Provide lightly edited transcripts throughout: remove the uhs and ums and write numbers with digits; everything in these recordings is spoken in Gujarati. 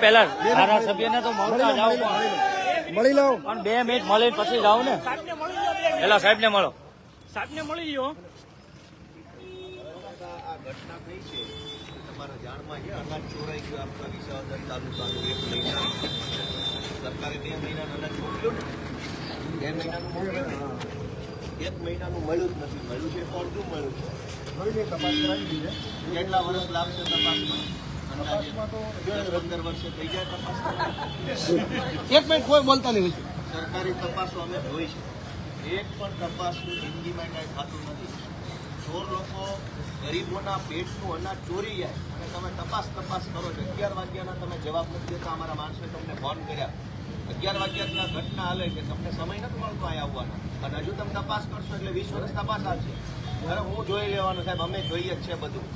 પેલા ધારાસભ્યને તો મળતા જાવ મળી લો પણ 2 મિનિટ મળી પછી જાવ ને પેલા સાહેબ ને મળો સાહેબને મળી લ્યો. આ ઘટના થઈ છે તમારા જાણમાં છે અનાજ ચોરાઈ ગયું આપણા વિસાવદર તાલુકાનું 1 મહિના સરકારે 2 મહિનાનું અનાજ મોકલ્યું ને 2 મહિનાનું મોકલ્યું 1 મહિનાનું મળ્યું જ નથી મળ્યું છે પણ શું મળ્યું છે તપાસ કરાવી દીધી કેટલા વર્ષ લાગશે તપાસમાં અંદાજે 10-15 વર્ષે થઈ જાય તપાસ એક મિનિટ કોઈ બોલતા નહીં સરકારી તપાસો અમે જોઈ છે એક પણ તપાસનું જિંદગીમાં કાંઈ થતું નથી 16 લોકો ગરીબોના પેટનું અનાજ ચોરી જાય અને તમે તપાસ કરો છો 11 વાગ્યાના તમે જવાબ નથી દેતા અમારા માણસે તમને ફોન કર્યા 11 વાગ્યાના ઘટના હાલે છે તમને સમય નથી મળતો અહીં આવવાના અને હજુ તમે તપાસ કરશો એટલે 20 વર્ષ તપાસ આવશે અરે હું જોઈ લેવાનું સાહેબ અમે જોઈએ જ છે બધું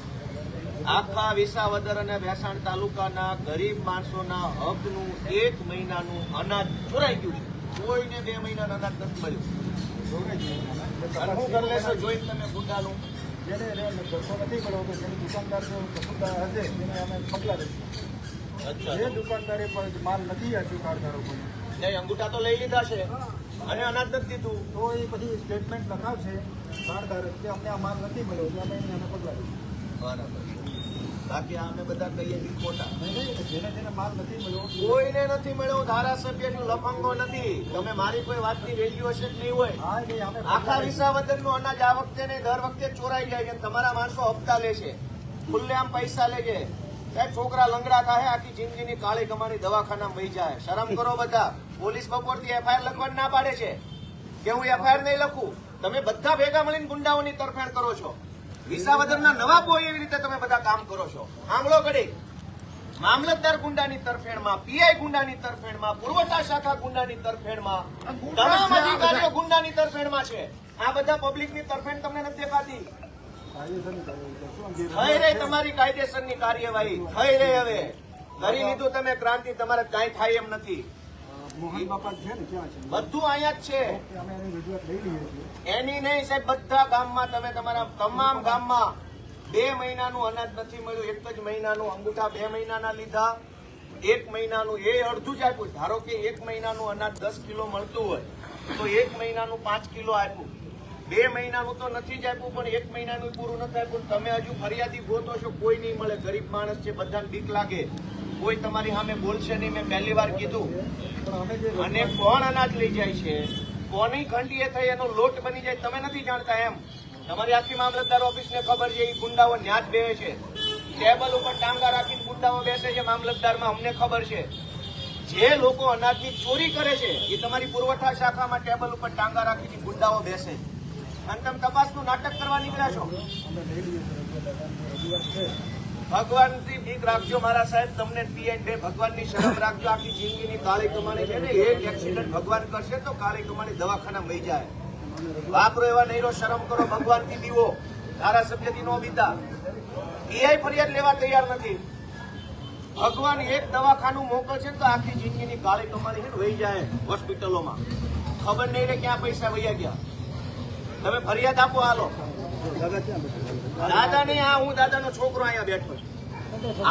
આખા વિસાવદર અને ભેસાણ તાલુકાના ગરીબ માણસોના હકનું 1 મહિનાનું અનાજ ચોરાઈ ગયું છે કોઈને 2 મહિનાનું અનાજ નથી મળ્યું અને હું કરી લેશો જોઈને તમે ગુંડાનું જેને ધક્કો નથી મળ્યો તો જેની દુકાનદાર કસૂરદાર હશે એને અમે પગલાં લઈશું જે દુકાનદારે પણ માલ નથી આપ્યું કાર્ડદારો કોઈ અંગૂઠા તો લઈ લીધા છે અને અનાજ નથી દીધું તો એ પછી સ્ટેટમેન્ટ લખાવશે કાર્ડદાર કે અમને આ માલ નથી મળ્યો એટલે અમે એને પગલાં લઈશું બરાબર બાકી અમે બધા કહીએ કે ખોટા જેને માલ નથી મળ્યો કોઈને નથી મળ્યો ધારાસભ્ય શું લફંગો નથી તમે મારી કોઈ વાતની વેલ્યુ હશે જ નહીં હોય આખા વિસાવદરનું અનાજ આ વખતે ને દર વખતે ચોરાઈ જાય છે તમારા માણસો હપ્તા લે છે ખુલ્લેઆમ પૈસા લે છે સાહેબ છોકરા લંગડા થાય આખી જિંદગીની કાળી કમાણી દવાખાનામાં વહી જાય શરમ કરો બધા પોલીસ બપોરથી એફઆઈઆર લખવાની ના પાડે છે કે હું એફઆઈઆર નહીં લખું તમે બધા ભેગા મળીને ગુંડાઓની તરફેણ કરો છો વિસાવદરના નવાબ હોય એવી રીતે તમે બધા કામ કરો છો આંગળો ઘડી મામલતદાર ગુંડાની તરફેણમાં પીઆઈ ગુંડાની તરફેણમાં પુરવઠા શાખા ગુંડાની તરફેણમાં તમામ અધિકારીઓ ગુંડાની તરફેણમાં છે આ બધા પબ્લિકની તરફેણ તમને નથી દેખાતી થઈ રહી તમારી કાયદેસરની કાર્યવાહી થઈ રહી હવે કરી લીધું તમે ક્રાંતિ તમારે કાંઈ થાય એમ નથી બધું અહીંયા જ છે એની નહીં સાહેબ બધા ગામમાં તમે તમારા તમામ ગામમાં 2 મહિનાનું અનાજ નથી મળ્યું 1 જ મહિનાનું અંગૂઠા 2 મહિનાના લીધા 1 મહિનાનું એ અડધું જ આપ્યું ધારો કે 1 મહિનાનું અનાજ 10 કિલો મળતું હોય તો 1 મહિનાનું 5 કિલો આપ્યું 2 મહિનાનું તો નથી જ આપ્યું પણ 1 મહિનાનું પૂરું નથી આપ્યું તમે હજુ ફરિયાદી ગોતો છો કોઈ નહીં મળે ગરીબ માણસ છે બધાને બીક લાગે કોઈ તમારી સામે બોલશે નહીં મેં પહેલી વાર કીધું અને કોણ અનાજ લઈ જાય છે કોની ખંડીએ થઈ એનો લોટ બની જાય તમે નથી જાણતા એમ તમારી આખી મામલતદાર ઓફિસને ખબર છે એ ગુંડાઓ ન્યાજ બેસે છે ટેબલ ઉપર ટાંગા રાખીને ગુંડાઓ બેસે છે મામલતદારમાં અમને ખબર છે જે લોકો અનાજની ચોરી કરે છે એ તમારી પુરવઠા શાખામાં ટેબલ ઉપર ટાંગા રાખીને ગુંડાઓ બેસે અને તમે તપાસનું નાટક કરવા નીકળ્યા છો ભગવાનથી બીક રાખજો મારા સાહેબ તમને પીએન ભગવાનની શરમ રાખજો આખી જિંદગીની કાળી કમાણી છે ને એક એક્સિડન્ટ ભગવાન કરશે તો કાળી કમાણી દવાખાના મળી જાય વાપરો એવા નહીં શરમ કરો ભગવાનથી દીવો ધારાસભ્યથી નો બીતા પીઆઈ ફરિયાદ લેવા તૈયાર નથી ભગવાન એક દવાખાનું મોકલશે તો આખી જિંદગીની કાળી કમાણી છે વહી જાય હોસ્પિટલોમાં ખબર નહીં રે ક્યાં પૈસા વહ્યા ગયા તમે ફરિયાદ આપો હાલો દાદા ને આ હું દાદાનો છોકરો અહીંયા બેઠો છું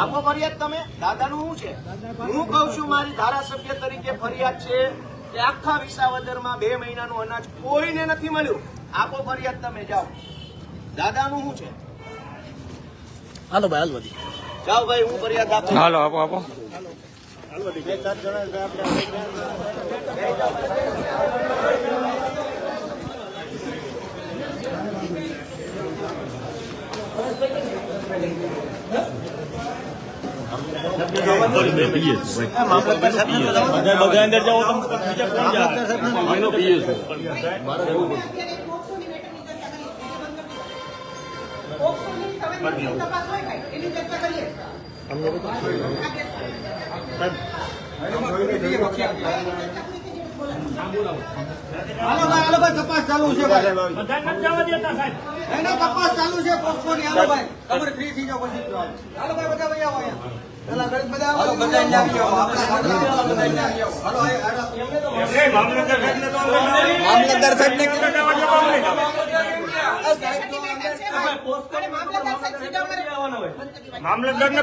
આપો ફરિયાદ તમે દાદાનું શું છે હું કઉ છું મારી ધારાસભ્ય તરીકે ફરિયાદ છે કે આખા વિસાવદરમાં 2 મહિનાનું અનાજ કોઈને નથી મળ્યું આપો ફરિયાદ તમે જાઓ દાદાનું શું છે હાલો ભાઈ હાલ વધી જાઓ ભાઈ હું ફરિયાદ આપું હાલો આપો આપો હાલ વધી 2-4 જણા બધા અંદર જાઓ હાલો ભાઈ તપાસ ચાલુ છે તપાસ ચાલુ છે પોસ્ટની હાલો ભાઈ તમારે ફ્રી થઈ જાવ પછી હાલો ભાઈ બધા ભાઈ આવો અહીંયા પેલા ઘડીક બધા આવો. બધાને આવી આવો. આપણે બધાને આવી આવો. હાલો, મામલતદાર સાહેબને તો મામલતદાર સાહેબને કીધું. મામલતદારને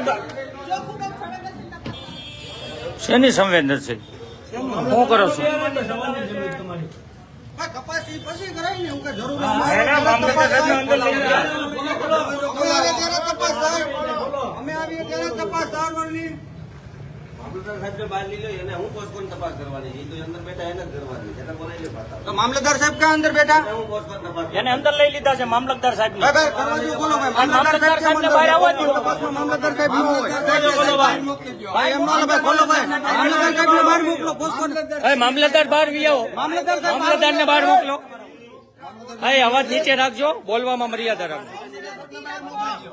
શેની સંવેદનશીલ શું કરો છો? કપાસ ઈ પછી કરાય ને, હું કઈ જરૂર એના મામલતદાર સાહેબને અંદર લઈ ગયા. તપાસ થાય. અમે આવીએ ત્યારે તપાસ થવાની. તો મામલતદાર સાહેબ ક્યાં અંદર બેઠા? એને અંદર લઈ લીધા છે મામલતદાર સાહેબ ને. ભાઈ, કરવા દો, બોલો ભાઈ. મામલતદાર સાહેબને બહાર આવવા દો. તપાસમાં મામલતદાર સાહેબ ન હોય. બોલો ભાઈ. ભાઈ, એમ ના ભાઈ, બોલો ભાઈ. મામલતદાર સાહેબને બહાર મોકલો. પોસ્ટકોડ. મામલતદાર બહાર વી આવો. મામલતદાર સાહેબ મામલતદારને બહાર મોકલો. અવાજ નીચે રાખજો, બોલવામાં મર્યાદા રાખજો.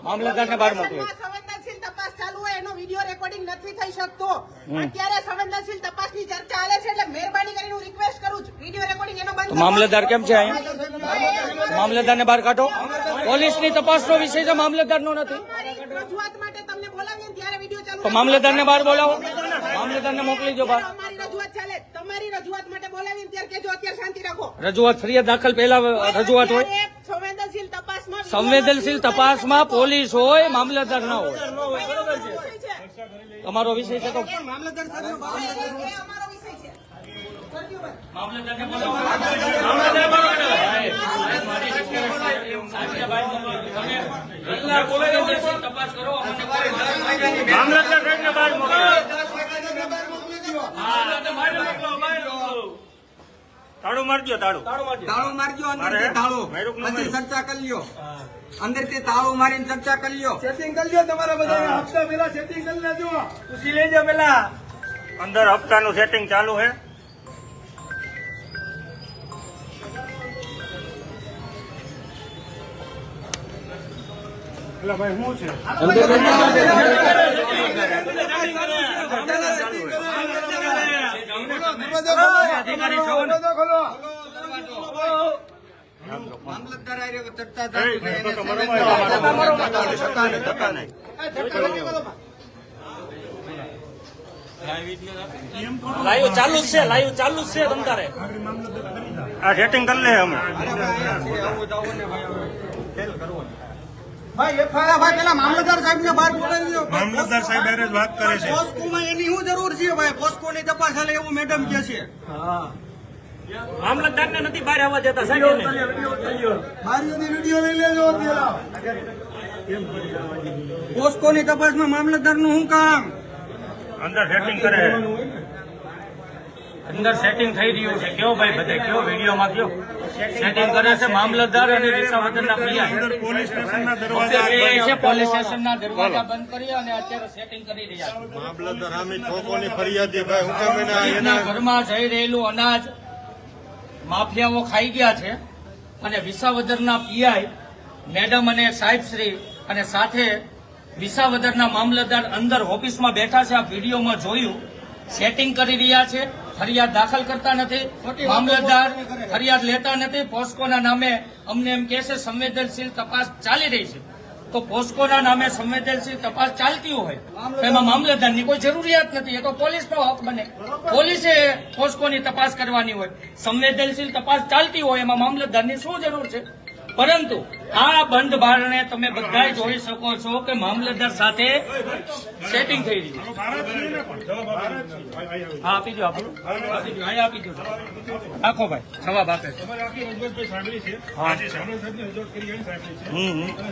મામલતદારને બહાર મોકલો. સંવેદનશીલ તપાસ ચાલુ હોય એનો વિડીયો રેકોર્ડિંગ નથી થઈ શકતો. અત્યારે સંવેદનશીલ તપાસની ચર્ચા ચાલે છે એટલે મહેરબાની કરીને હું રિક્વેસ્ટ કરું છું વિડીયો રેકોર્ડિંગ એનો બંધ તો મામલતદાર કેમ છે અહીંયા? મામલતદારને બહાર કાઢો. પોલીસની તપાસનો વિષય છે, મામલતદારનો નથી. તમારી રજૂઆત માટે તમને બોલાવીએ ને ત્યારે વિડીયો ચાલુ તો મામલતદારને બહાર બોલાવો. મામલતદારને મોકલી દો બહાર. અમારી રજૂઆત ચાલે. તમારી રજૂઆત માટે બોલાવીએ ને ત્યારે કેજો અત્યારે શાંતિ રાખો. રજૂઆત ફરિયાદ દાખલ પહેલા રજૂઆત હોય. અત્યારે સંવેદનશીલ તપાસમાં સંવેદનશીલ તપાસમાં પોલીસ હોય, મામલતદાર ના હોય. વિષય છે. તમારો વિષય છે તો મામલતદાર સાહેબ એ અમારો વિષય છે. કરજો ભાઈ. મામલતદારને તપાસ કરો. મામલતદાર સાહેબને બહાર મોકલો. તાળું મારજો, તાળું. તાળો મારજો, અંદરથી તાળો. પછી ચર્ચા કરી લ્યો. અંદરથી તાળો મારીને ચર્ચા કરી લ્યો. સેટિંગ કરી લ્યો તમારા બધા. હપ્તા પેલા સેટિંગ કરી લેજો. પૂછી લેજો પેલા. અંદર હપ્તાનું સેટિંગ ચાલુ છે. પેલા ભાઈ શું છે? મામલતદાર આર્યો ચર્ચા ચાલુ છે. એને ધક્કા નહીં. લાઈવ ચાલુ જ છે, લાઈવ ચાલુ જ છે. તમતારે આ સેટિંગ કરી લે અમે. ભાઈ એફઆઈઆર ભાઈ પેલા મામલતદાર સાહેબને બહાર મોકલી દો. મામલતદાર સાહેબ હારે જ વાત કરે છે. પોસ્કોમાં એની શું જરૂર છે ભાઈ? પોસ્કોની તપાસ હાલે એવું મેડમ કે છે. મામલતદારને નથી બહાર આવવા દેતા સાહેબ. મારીઓની વિડીયો લઈ લેજો અત્યારે. પોસ્કોની તપાસમાં મામલતદારનું શું કામ? અંદર સેટિંગ કરે છે. અંદર સેટિંગ થઈ રહ્યું છે. કેવો ભાઈ બધે કેવો વિડીયોમાં કયો સેટિંગ કરે છે મામલતદાર અને વિસાવદરના પીઆઈ. અંદર પોલીસ સ્ટેશનના દરવાજા એ છે પોલીસ સ્ટેશનના દરવાજા બંધ કરી અને અત્યારે સેટિંગ કરી રહ્યા છે. મામલતદાર સામે ખોખોની ફરિયાદી ભાઈ હું કેમ એના એના ઘરમાં જઈ રહેલું અનાજ માફિયાઓ ખાઈ ગયા છે અને વિસાવદરના પીઆઈ મેડમ અને સાહેબશ્રી અને સાથે વિસાવદરના મામલતદાર અંદર ઓફિસમાં બેઠા છે. આ વિડીયોમાં જોયું સેટિંગ કરી રહ્યા છે. ફરિયાદ દાખલ કરતા નથી. મામલતદાર ફરિયાદ લેતા નથી. પોસ્કોના નામે અમને એમ કહે છે સંવેદનશીલ તપાસ ચાલી રહી છે. તો પોસ્કોના નામે સંવેદનશીલ તપાસ ચાલતી હોય તો એમાં મામલતદારની કોઈ જરૂરિયાત નથી. એ તો પોલીસનો હક બને. પોલીસે પોસ્કોની તપાસ કરવાની હોય. સંવેદનશીલ તપાસ ચાલતી હોય એમાં મામલતદારની શું જરૂર છે? પરંતુ આ બંધ બારણે તમે બધા જોઈ શકો છો કે મામલતદાર સાથે સેટિંગ થઈ રહ્યું છે. હા આપી દો, આપી દો. અહીં આપી દો. રાખો ભાઈ, જવાબ આપે છે.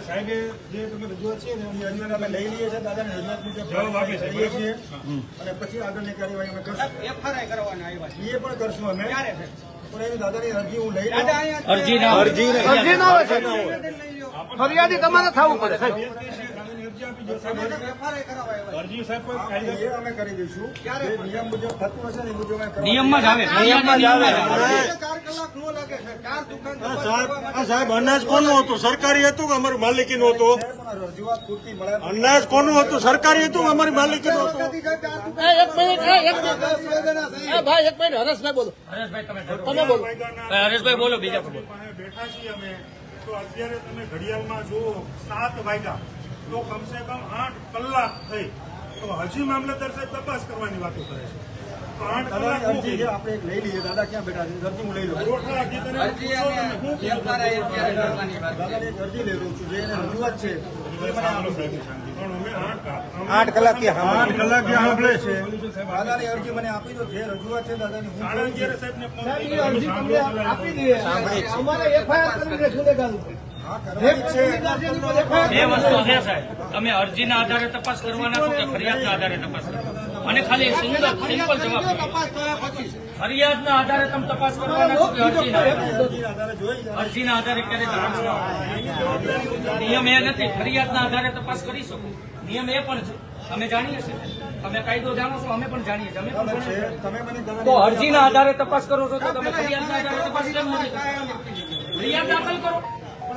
સાહેબે જે તમે રજૂઆત છે ને એની રજૂઆત અમે લઈ લઈએ છીએ. દાદાની રજૂઆત મુજબ જવાબ આપીએ છીએ અને પછી આગળની કાર્યવાહી અમે કરશું. એફઆરઆઈ કરવાના આવ્યા છે એ પણ કરશું અમે. પણ એની દાદાની અરજી હું લઈ લઉં. અરજી ના ફરિયાદી તમારે થવું પડે સાહેબ. એ અમે કરી દઈશું. જે નિયમ મુજબ થતું હશે ને એ મુજબ અમે કરવા. નિયમમાં જ આવે. ફરિયાદી નિયમમાં જ આવે. 4 કલાક નો લાગે છે. 4 દુકાન સાહેબ અનાજ કોનું હતું? સરકારી હતું કે અમારી માલિકીનું હતું? રજૂઆત પૂરતી મળે. અનાજ કોનું હતું? સરકારી હતું કે અમારી માલિકીનું હતું? ભાઈ એક મિનિટ હરેશભાઈ બોલો. હરેશભાઈ તમે બોલો. હરેશભાઈ બોલો, બીજા બોલો. બેઠા છીએ અમે તો અત્યારે તમે ઘડિયાળમાં જુઓ 7 વાગ્યા તો કમસે કમ 8 કલાક થઈ તો તો હજી મામલતદાર સાહેબ તપાસ કરવાની વાતો કરે છે. 8 દાદાની કલાક અરજી છે, આપણે એક લઈ લઈએ. દાદા ક્યાં બેઠા છે? અરજી હું લઈ લઉં. રોટલા હજી તને પૂછો તમે શું કીધું? દાદાની એક અરજી લઈ લઉં છું, જે એને રજૂઆત છે એ મને આપો. પણ અમે 8 કલાક સાંભળે છે. દાદાની અરજી મને આપી દો, જે રજૂઆત છે દાદાની હું કરું છું. સાહેબને ફોન હા, કરવાની જ છે. બે વસ્તુ છે સાહેબ, તમે અરજીના આધારે તપાસ કરવાના છો કે ફરિયાદના આધારે તપાસ કરવાના? મને ખાલી સિમ્પલ જવાબ આપો. ફરિયાદના આધારે તમે તપાસ કરવાના છો કે અરજીના આધારે? અરજીના આધારે જોઈ અરજીના આધારે ક્યારે તપાસ કરો? નિયમ એ નથી, ફરિયાદના આધારે તપાસ કરી શકો. નિયમ એ પણ છે, અમે જાણીએ છીએ. તમે કાયદો જાણો છો, અમે પણ જાણીએ છીએ. અમે પણ છે. જાણીએ છીએ. તમે મને દાદાની તો અરજીના આધારે તપાસ કરો છો તો તમે ફરિયાદના આધારે તપાસ કેમ નથી કરતા? ફરિયાદ દાખલ કરો,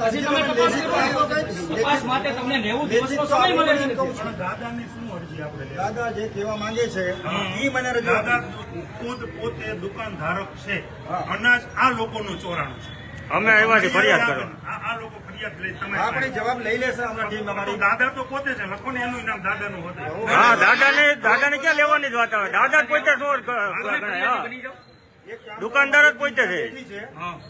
પછી તમે તપાસ કરો. તપાસ માટે તમને 90 દિવસનો સમય મળે છે. દાદાની શું અરજી આપણે લેવા? દાદા જે કહેવા માંગે છે એ મને રજૂઆત દાદા ખુદ પોતે દુકાન ધારક છે. અનાજ આ લોકોનું ચોરાણું છે. અમે આવ્યા છીએ ફરિયાદ કરવા. આ લોકો ફરિયાદ લઈ તમે આપણે જવાબ લઈ લેશે હમણાં ટીમ તો અમારી. દાદા તો પોતે છે, લખો ને એનું નામ દાદાનું હોતે. હા, દાદાને ક્યાં લેવાની જ વાત આવે? દાદા જ પોતે ચોર ગણાય. હા. બની જાઓ. એક ગામના દુકાનદાર જ પોતે છે. બેઠી છે.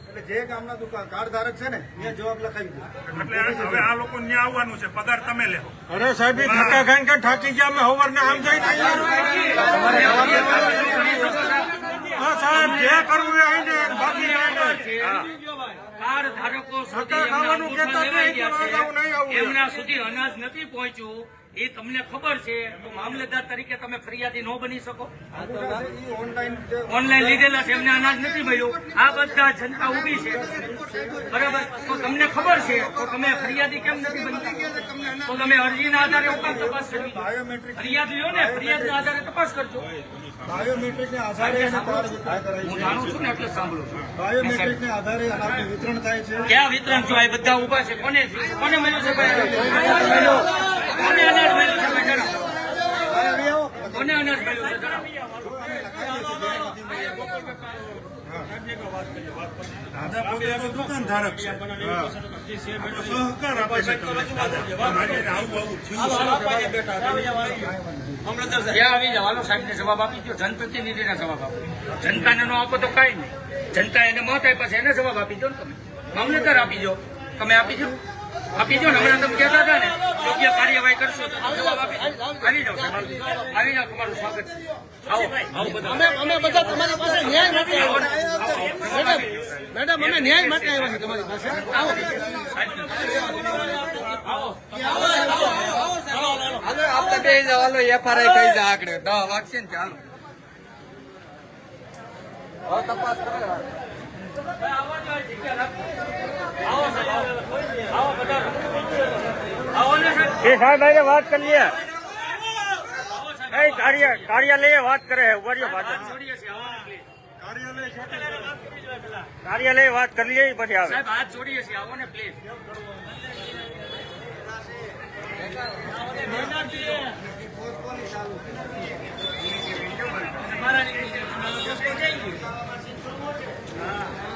એટલે જે ગામના દુકાન કાર્ડ ધારક છે ને એ જવાબ લખાવી દો. એટલે હવે આ લોકો ન્યા આવવાનું છે, પગાર તમે લેવો. અરે સાહેબ, ધક્કા ખાઈને કે થાકી ગયા અમે હવારને આમ જઈને હા સાહેબ, જે કરવું એ આઈને બાકી કાર્ડ ધારકો સુધી ધક્કા ખાવાનું એમના કહેતા અંગૂઠા નહીં, લેવાઈ ગયા પણ નહીં આવું છે. એમ. એમના સુધી અનાજ નથી પહોંચ્યું એ તમને ખબર છે, તો મામલેદાર તરીકે તમે ફરિયાદી ન બની શકો? અંગૂઠા છે ઈ ઓનલાઈન જે ઓનલાઈન લીધેલા છે, એમને અનાજ નથી મળ્યું. આ બધા જનતા ઊભી છે, બરાબર? તો તમને ખબર છે, તો તમે ફરિયાદી કેમ નથી બનતા? તો તમે અરજીના આધારે ઉપાડ તપાસ કરવી. બાયોમેટ્રિક ફરિયાદ લ્યો ને, ફરિયાદના આધારે તપાસ કરજો. બાયોમેટ્રિકને આધારે એને કાર્ડ વિતરણ કરાય હું છે. જાણું છું ને એટલે સાંભળું છું. બાયોમેટ્રિકને આધારે અનાજનું વિતરણ થાય છે. ક્યાં વિતરણ છો? આ બધા ઉભા છે. કોને મળ્યું છે ભાઈ? કોને અનાજ મળ્યું છે ભાઈ? જણાવો. કોને અનાજ મળ્યું છે? જણાવો. દાદા પોતે તો દુકાન ધારક છે. સહકાર આપે છે તમને દાદા. મારે આવું થયું છે. ત્યાં આવી જાવ. હાલો સાહેબને જવાબ આપી દો, જનપ્રતિનિધિને જવાબ આપો. જનતાને નો આપો તો કાંઈ નહીં. જનતા એને મત આપ્યા છે, એને જવાબ આપી દો ને તમે. મામલતદાર આપી દો, તમે આપી દો. આપી દો ને, હમણાં તમે કહેતા હતા ને યોગ્ય કાર્યવાહી કરશો તો તમે જવાબ આપી દો. આવી જાઓ સાહેબ, આવી જાઓ. તમારું સ્વાગત છે. આવો આવો બધા. અમે બધા તમારી પાસે ન્યાય માટે આવ્યા મેડમ, અમે ન્યાય માટે આવ્યા છીએ તમારી પાસે. આવો આપણે બે જવાનો એફઆરઆઈ થઈ જાય આકડે 10 વાગશે ને ચાલો તપાસ કરે. એ સાહેબ આજે વાત કરી લઈએ. કાર્યાલય વાત કરે છે. ઉભા રહ્યો પાછળ. કાર્યાલય વાત કરી લઈએ પછી આવે. સાહેબ હાથ જોડીએ છીએ, આવો ને પ્લીઝ.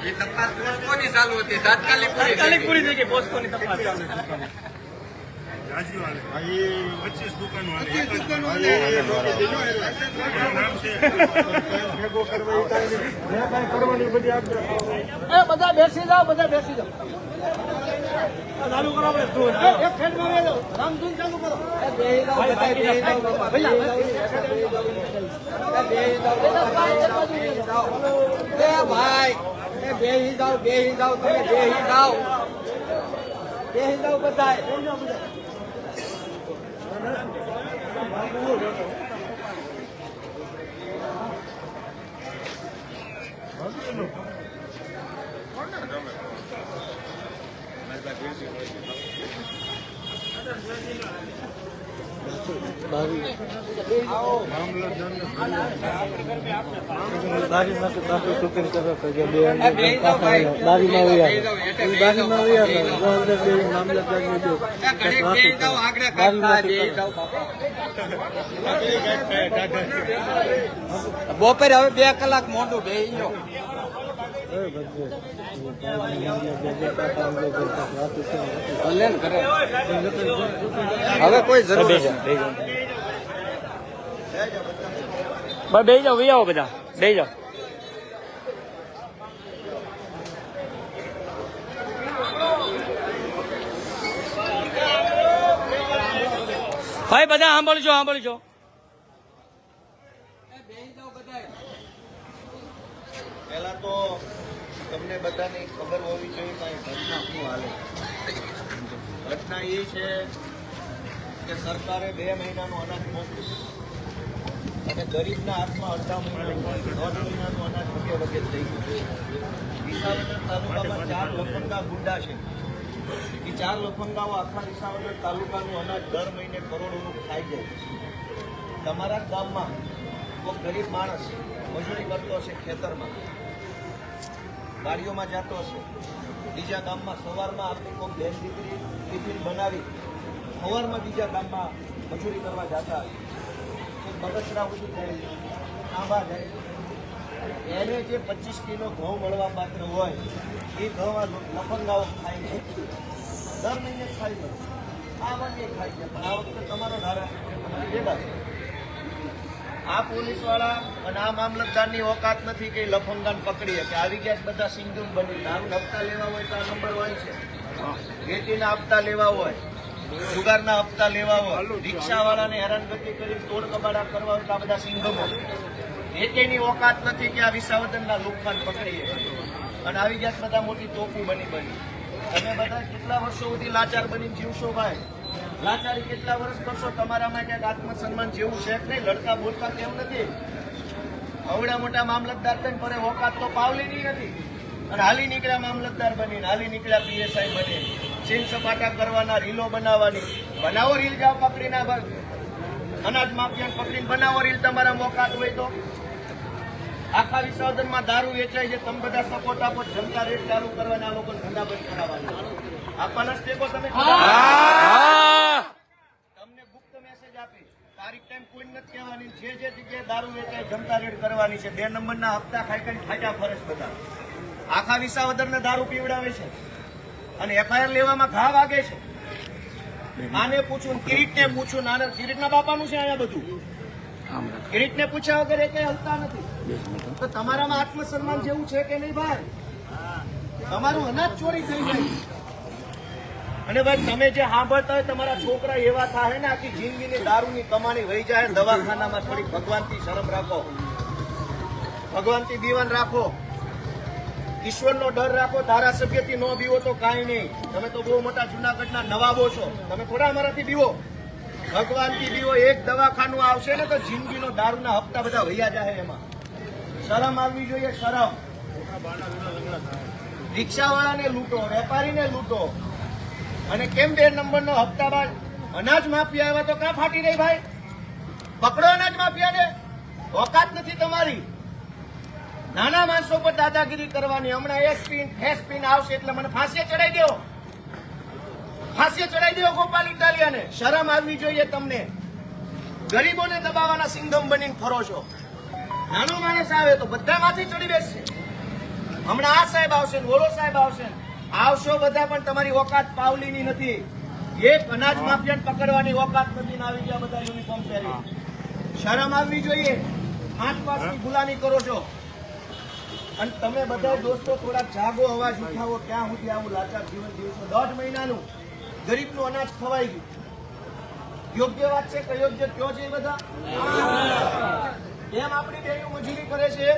એ તપાસ પોસ્ટની ચાલુ હતી, તાત્કાલિક પૂરી થઈ ગઈ પોસ્ટોની તપાસ. રાજીવ હાલે. 25 દુકાનો હાલે. નામ છે ભેગો કરવા એ કાંઈ નહીં. મેં કાંઈ કરવાની બધી આપજો. એ બધા બેસી જાઓ, બધા બેસી જાઓ. ચાલુ કરો આપણે ધૂન. એક ખેડમાં વેલો રામધૂન ચાલુ કરો. બેહી જાઓ, બધા બેહી જાઓ, બાપા. બેહી જાઓ. એ ભાઈ, એ બેહી જાઓ, બેહી જાઓ, તમે બેહી જાઓ. બેહી જાઓ બધા. બપોરે હવે 2 કલાક મોટું બેહી લો. ભલે ને ઘરે. હવે કોઈ જરૂર નથી. બસ બેસી જાઓ, આવો બધા બેસી જાઓ. ભાઈ બધા સાંભળજો. પહેલા તો તમને બધાને ખબર હોવી જોઈએ કે ઘટના શું હાલે. ઘટના એ છે કે સરકારે 2 મહિનાનું અનાજ મોકલ્યું અને ગરીબના હાથમાં અડધા મહિનાનું 1.5 મહિનાનું અનાજ વગે થઈ ગયું. વિસાવદર તાલુકામાં 4 લફંગા ગુંડા છે. એ 4 લફંગાઓ આખા વિસાવદર તાલુકાનું અનાજ દર મહિને કરોડોનું ખાઈ જાય. તમારા ગામમાં કોઈ ગરીબ માણસ મજૂરી કરતો હશે, ખેતરમાં ગાડીઓમાં જતો હશે, બીજા ગામમાં સવારમાં આપણી કોઈ બેન દીકરી ટિફિન બનાવી સવારમાં બીજા ગામમાં મજૂરી કરવા જતા હશે, બગસરા ઉઠી જાય, આંબા જાય, એને જે 25 કિલો ઘઉં મળવા પાત્ર હોય એ ઘઉં લફંગાઓ ખાઈ છે, દર મહિને ખાઈ લે, આ વખતે ખાઈ છે. પણ આ વખતે તમારો ધારાસભ્ય તમારી ભેગા છે. આ પોલીસવાળા અને આ મામલતદારની ઓકાત નથી કે લફંગાને પકડીએ કે આવી ગયા બધા સિંધુમ બની દારૂ હપ્તા લેવા હોય તો આ નંબર હોય છે, વેટીના હપ્તા લેવા હોય, જુગારના હપ્તા લેવા હોય, રિક્ષાવાળાને હેરાનગતિ કરી તોડ કબાડા કરવા હોય તો આ બધા સિંધમો. વેટીની ઓકાત નથી કે આ વિસાવદરના લુકખાન પકડીએ અને આવી ગયા બધા મોટી તોફી બની. તમે બધા કેટલા વર્ષો સુધી લાચાર બની જીવશો ભાઈ? લાચારી કેટલા વર્ષ કરશો? તમારામાં ક્યાંક આત્મસન્માન જેવું છે કે નહીં? લડકા બોલતા કેમ નથી? અવડા મોટા મામલતદાર થઈને પરે ઓકાત તો પાવલીની નથી અને હાલી નીકળ્યા મામલતદાર બનીને, હાલી નીકળ્યા પીએસઆઈ બની, ચીન સપાટા કરવાના, રીલો બનાવવાની. બનાવો રીલ, જાઓ પકડીને અનાજ માફિયાને પકડીને બનાવો રીલ. તમારા મોકાત હોય તો આખા વિસાવદરમાં દારૂ વેચાય છે, તમે બધા સપોર્ટ આપો, જનતા રેટ ચાલુ કરવાના, આ લોકોને ધંધા બંધ કરાવવાના. આપવાના સ્ટેપો તમે તમને ગુપ્ત મેસેજ આપી, તારીખ ટાઈમ કોઈ નથી કહેવાની. જે જગ્યાએ દારૂ વેચાય જનતા રેડ કરવાની છે. 2 નંબરના હપ્તા ખાઈ ખાઈ ફાટ્યા ફરજ બધા. આખા વિસાવદરને દારૂ પીવડાવે છે અને એફઆઈઆર લેવામાં ઘા વાગે છે. આને પૂછું, કિરીટને પૂછું, નાના કિરીટના બાપાનું છે અહીંયા બધું. કિરીટને પૂછ્યા વગર એ કઈ હલતા નથી. તો તમારામાં આત્મસન્માન જેવું છે કે નહીં ભાઈ? તમારું અનાજ ચોરી થઈ જાય અને ભાઈ તમે જે સાંભળતા હોય તમારા છોકરા એવા થાય ને આખી જિંદગીની દારૂની કમાણી વહી જાય. દવાખાનામાં થોડી ભગવાનથી શરમ રાખો, ભગવાનથી દીવાન રાખો, ઈશ્વરનો ડર રાખો. ધારાસભ્યથી ન બીવો તો કાંઈ નહીં. તમે તો બહુ મોટા જુનાગઢના નવાબો છો, તમે થોડા અમારાથી બીવો. ભગવાનથી બીવો. એક દવાખાનું આવશે ને તો જિંદગીનો દારૂના હપ્તા બધા વૈયા જાય. એમાં શરમ આવવી જોઈએ, શરમ. રિક્ષાવાળાને લૂંટો, વેપારીને લૂંટો અને કેમ 2 નંબરનો હપ્તા બાદ અનાજ માફિયા આવ્યા તો ક્યાં ફાટી રહી ભાઈ? પકડો અનાજ માફિયાને. ઓકાત નથી તમારી. નાના માણસો પર દાદાગીરી કરવાની. હમણાં એસપીન આવશે એટલે મને ફાંસીએ ચડાવી દો, ફાંસીએ ચડાવી દો ગોપાલ ઇટાલિયાને. શરમ આવવી જોઈએ તમને. ગરીબોને દબાવવાના સિંઘમ બનીને ફરો છો. નાનો માણસ આવે તો બધા માંથી ચડી બેસશે. હમણાં આ સાહેબ આવશે, ઓલો સાહેબ આવશે, આવશો બધા, પણ તમારી ઓકાત પાવલીની નથી. એક અનાજ માફિયાને પકડવાની ઓકાત નથી ને આવી ગયા બધા યુનિફોર્મ પહેરી. શરમ આવવી જોઈએ. 5 પાસની ગુલામી કરો છો અને તમે બધા દોસ્તો થોડા જાગો, અવાજ ઉઠાવો. ક્યાં સુધી આવું લાચાર જીવન જીવશો? 1.5 મહિનાનું ગરીબનું અનાજ ખવાઈ ગયું. યોગ્ય વાત છે કે યોગ્ય કયો છે બધા? કેમ આપણી બહેનો મજૂરી કરે છે?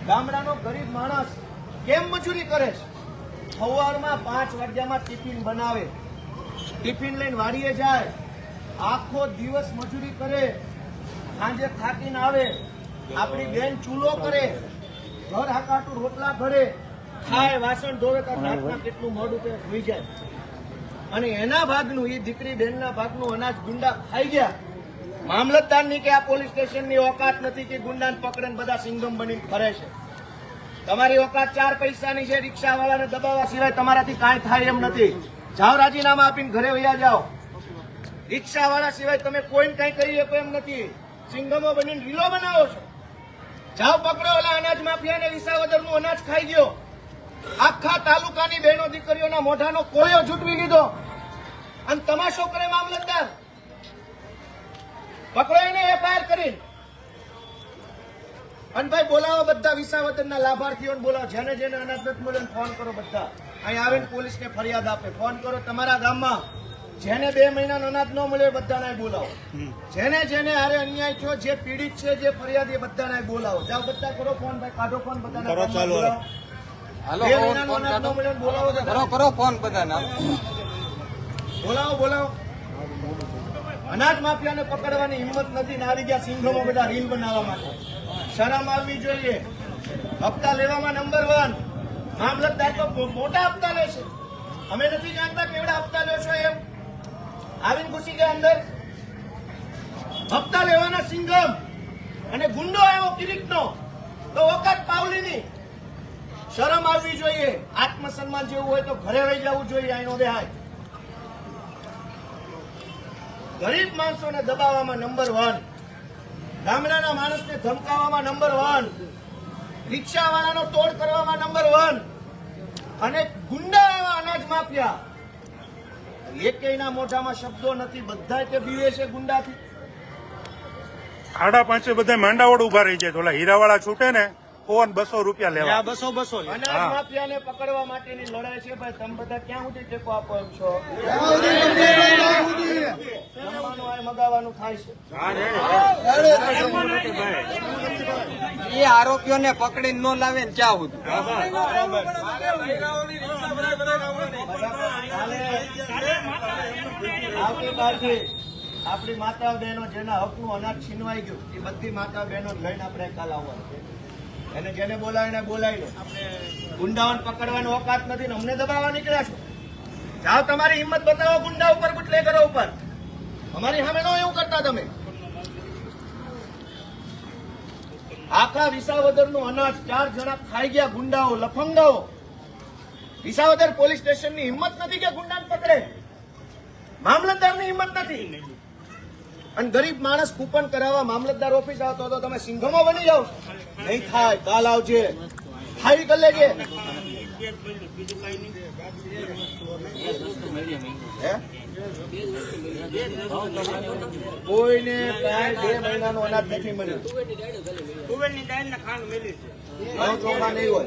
ગામડાનો ગરીબ માણસ કેમ મજૂરી કરે છે? સવારમાં 5 વાગ્યામાં ટિફિન બનાવે, ટિફિન લઈને વાડીએ જાય, આખો દિવસ મજૂરી કરે, સાંજે થાકીને આવે. આપણી બેન ચૂલો કરે, ઘર હાકાટું રોટલા ભરે, ખાય, વાસણ ધોવે, રાતના કેટલું મોડું તે હોઈ જાય અને એના ભાગનું, એ દીકરી બહેનના ભાગનું અનાજ ગુંડા ખાઈ ગયા. મામલતદારની કે આ પોલીસ સ્ટેશનની ઓકાત નથી કે ગુંડાને પકડે બધા સિંગમ બનીને ફરે છે. તમારી ઓકાત 4 પૈસાની છે. રિક્ષાવાળાને દબાવવા સિવાય તમારાથી કાંઈ થાય એમ નથી. જાઓ, રાજીનામા આપીને ઘરે વયા જાઓ. રિક્ષાવાળા સિવાય તમે કોઈને કાંઈ કરી શકો એમ નથી. સિંગમો બનીને રીલો બનાવો છો. જાઓ, પકડો ઓલા અનાજ માફિયાને. વિસાવદરનું અનાજ ખાઈ ગયો. આખા તાલુકાની બહેનો દીકરીઓના મોઢાનો કોળિયો જૂટવી લીધો અને તમાશો કરે મામલતદાર. પકડો એને એફઆઈઆર કરી. અને ભાઈ બોલાવો બધા વિસાવદરના લાભાર્થીઓને બોલાવો, જેને જેને અનાજ નથી મળ્યું એને ફોન કરો. બધા અહીં આવીને પોલીસને ફરિયાદ આપે. ફોન કરો તમારા ગામમાં જેને 2 મહિનાનો અનાજ ન મળ્યો બધાને બોલાવો. જેને જેને હારે અન્યાય થયો, જે પીડિત છે, જે ફરિયાદી એ બધાને બોલાવો. જાઓ બધા કરો ફોન, ભાઈ કાઢો ફોન બધાને બોલાવો. હાલો 2 મહિનાનો અનાજ ન મળ્યો ને બોલાવો બધા. કરો ફોન બધાને. બોલાવો. અનાજ માફિયાને પકડવાની હિંમત નથી ને આવી ગયા સિંઘોમાં બધા રીલ બનાવવા માટે. શરમ આવવી જોઈએ. હપ્તા લેવામાં નંબર 1. મામલતદાર તો મોટા હપ્તા લે છે. અમે નથી જાણતા કેવડા હપ્તા લે છો એમ. આવીને ઘૂસી ગયા અંદર. હપ્તા લેવાના સિંઘમ અને ગુંડો આવ્યો કિરીટનો તો ઓકાત પાવલીની. શરમ આવવી જોઈએ. આત્મસન્માન જેવું હોય તો ઘરે રહી જવું જોઈએ. આનો બેહાય. ગરીબ માણસોને દબાવવામાં નંબર 1, ગામડાના માણસને ધમકાવવામાં નંબર 1, રિક્ષાવાળાનો તોડ કરવામાં નંબર 1 અને ગુંડા એવા અનાજ માફિયા. એકેયના મોઢામાં શબ્દો નથી. બધા તે બીવે છે ગુંડાથી. 5:30 બધા માંડાવડ ઉભા રહી જાય. ઓલા હીરાવાળા છૂટે ને ફોન 200 રૂપિયા લેવા. અનાજ માફિયાને પકડવા માટેની લડાઈ છે. ભાઈ તમે બધા ક્યાં સુધી ટેકો આપો એમ છો? જમવાનું આ મગાવવાનું થાય છે. એ આરોપીઓને પકડીને ન લાવે ને ક્યાં સુધી. આવતીકાલથી આપણી માતા બહેનો જેના હકનું અનાજ છીનવાઈ ગયું એ બધી માતા બહેનો લઈને આપણે કાલ આવવાનું છે. એને જેને બોલાવીને બોલાવી લો. ગુંડાઓને પકડવાનો ઓકાત નથી ને અમને દબાવવા નીકળ્યા છો. જાઓ તમારી હિંમત બતાવો ગુંડા ઉપર, બુટલેગરો ઉપર. અમારી સામે નો એવું કરતા તમે. આખા વિસાવદરનું અનાજ 4 જણા ખાઈ ગયા. ગુંડાઓ, લફંગાઓ. વિસાવદર પોલીસ સ્ટેશનની હિંમત નથી કે ગુંડાને પકડે. મામલતદારની હિંમત નથી. અને ગરીબ માણસ કૂપન કરાવવા મામલતદાર ઓફિસ આવતો હતો. તમે સિંઘમાં બની જાઓ. નહીં થાય. કાલ આવજે. ખાઈ કરી લેજે. કોઈને કાંઈ 2 મહિનાનું અનાજ નથી મળ્યું. તુવેરની દાળ ને ખાંડ મેલી છે. ઘઉં ચોખા નહીં હોય.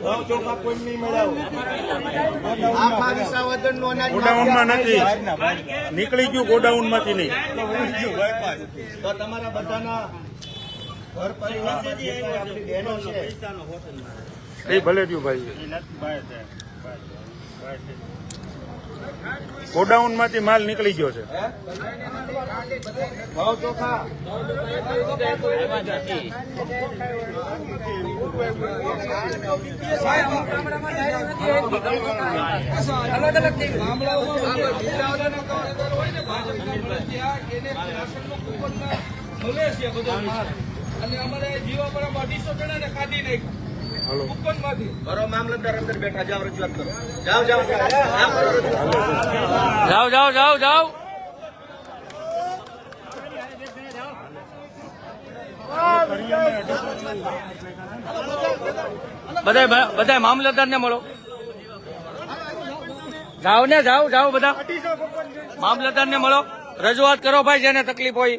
ઘઉં ચોખા કોઈ નહીં મળ્યા. આખા વિસાવદરનું અનાજ ગોડાઉનમાં નથી નીકળી ગયું. ગોડાઉનમાંથી નહીં. તો તમારા બધાના ઘર પરિવારમાં જે કાંઈ આપણી બહેનો છે એ ભલે રહ્યું ભાઈ. ગોડાઉનમાંથી માલ નીકળી ગયો છે. ઘઉં ચોખા અને અમારે જીવાપરામાં 250 જણાને કાઢી નાખ્યા કુપનમાંથી. કરો. મામલતદાર અંદર બેઠા. જાઓ રજૂઆત કરો. જાઓ. જાઓ. બધા મામલતદારને મળો. જાઓ બધા મામલતદારને મળો. રજૂઆત કરો ભાઈ. જેને તકલીફ હોય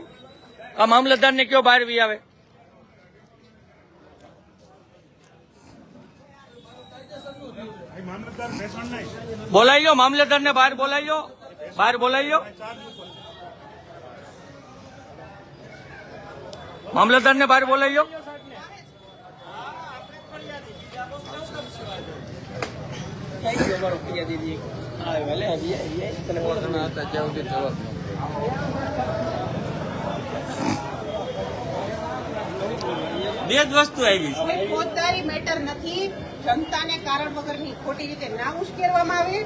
આ મામલતદારને કયો બહાર વી આવે. બોલાવી લો મામલતદારને. બહાર બોલાવી લો. મામલતદારને બહાર બોલાવી લો. બે જ વસ્તુ આવી છે. કોઈ ફોજદારી મેટર નથી. જનતાને કારણ વગરની ખોટી રીતે ના ઉશ્કેરવામાં આવે.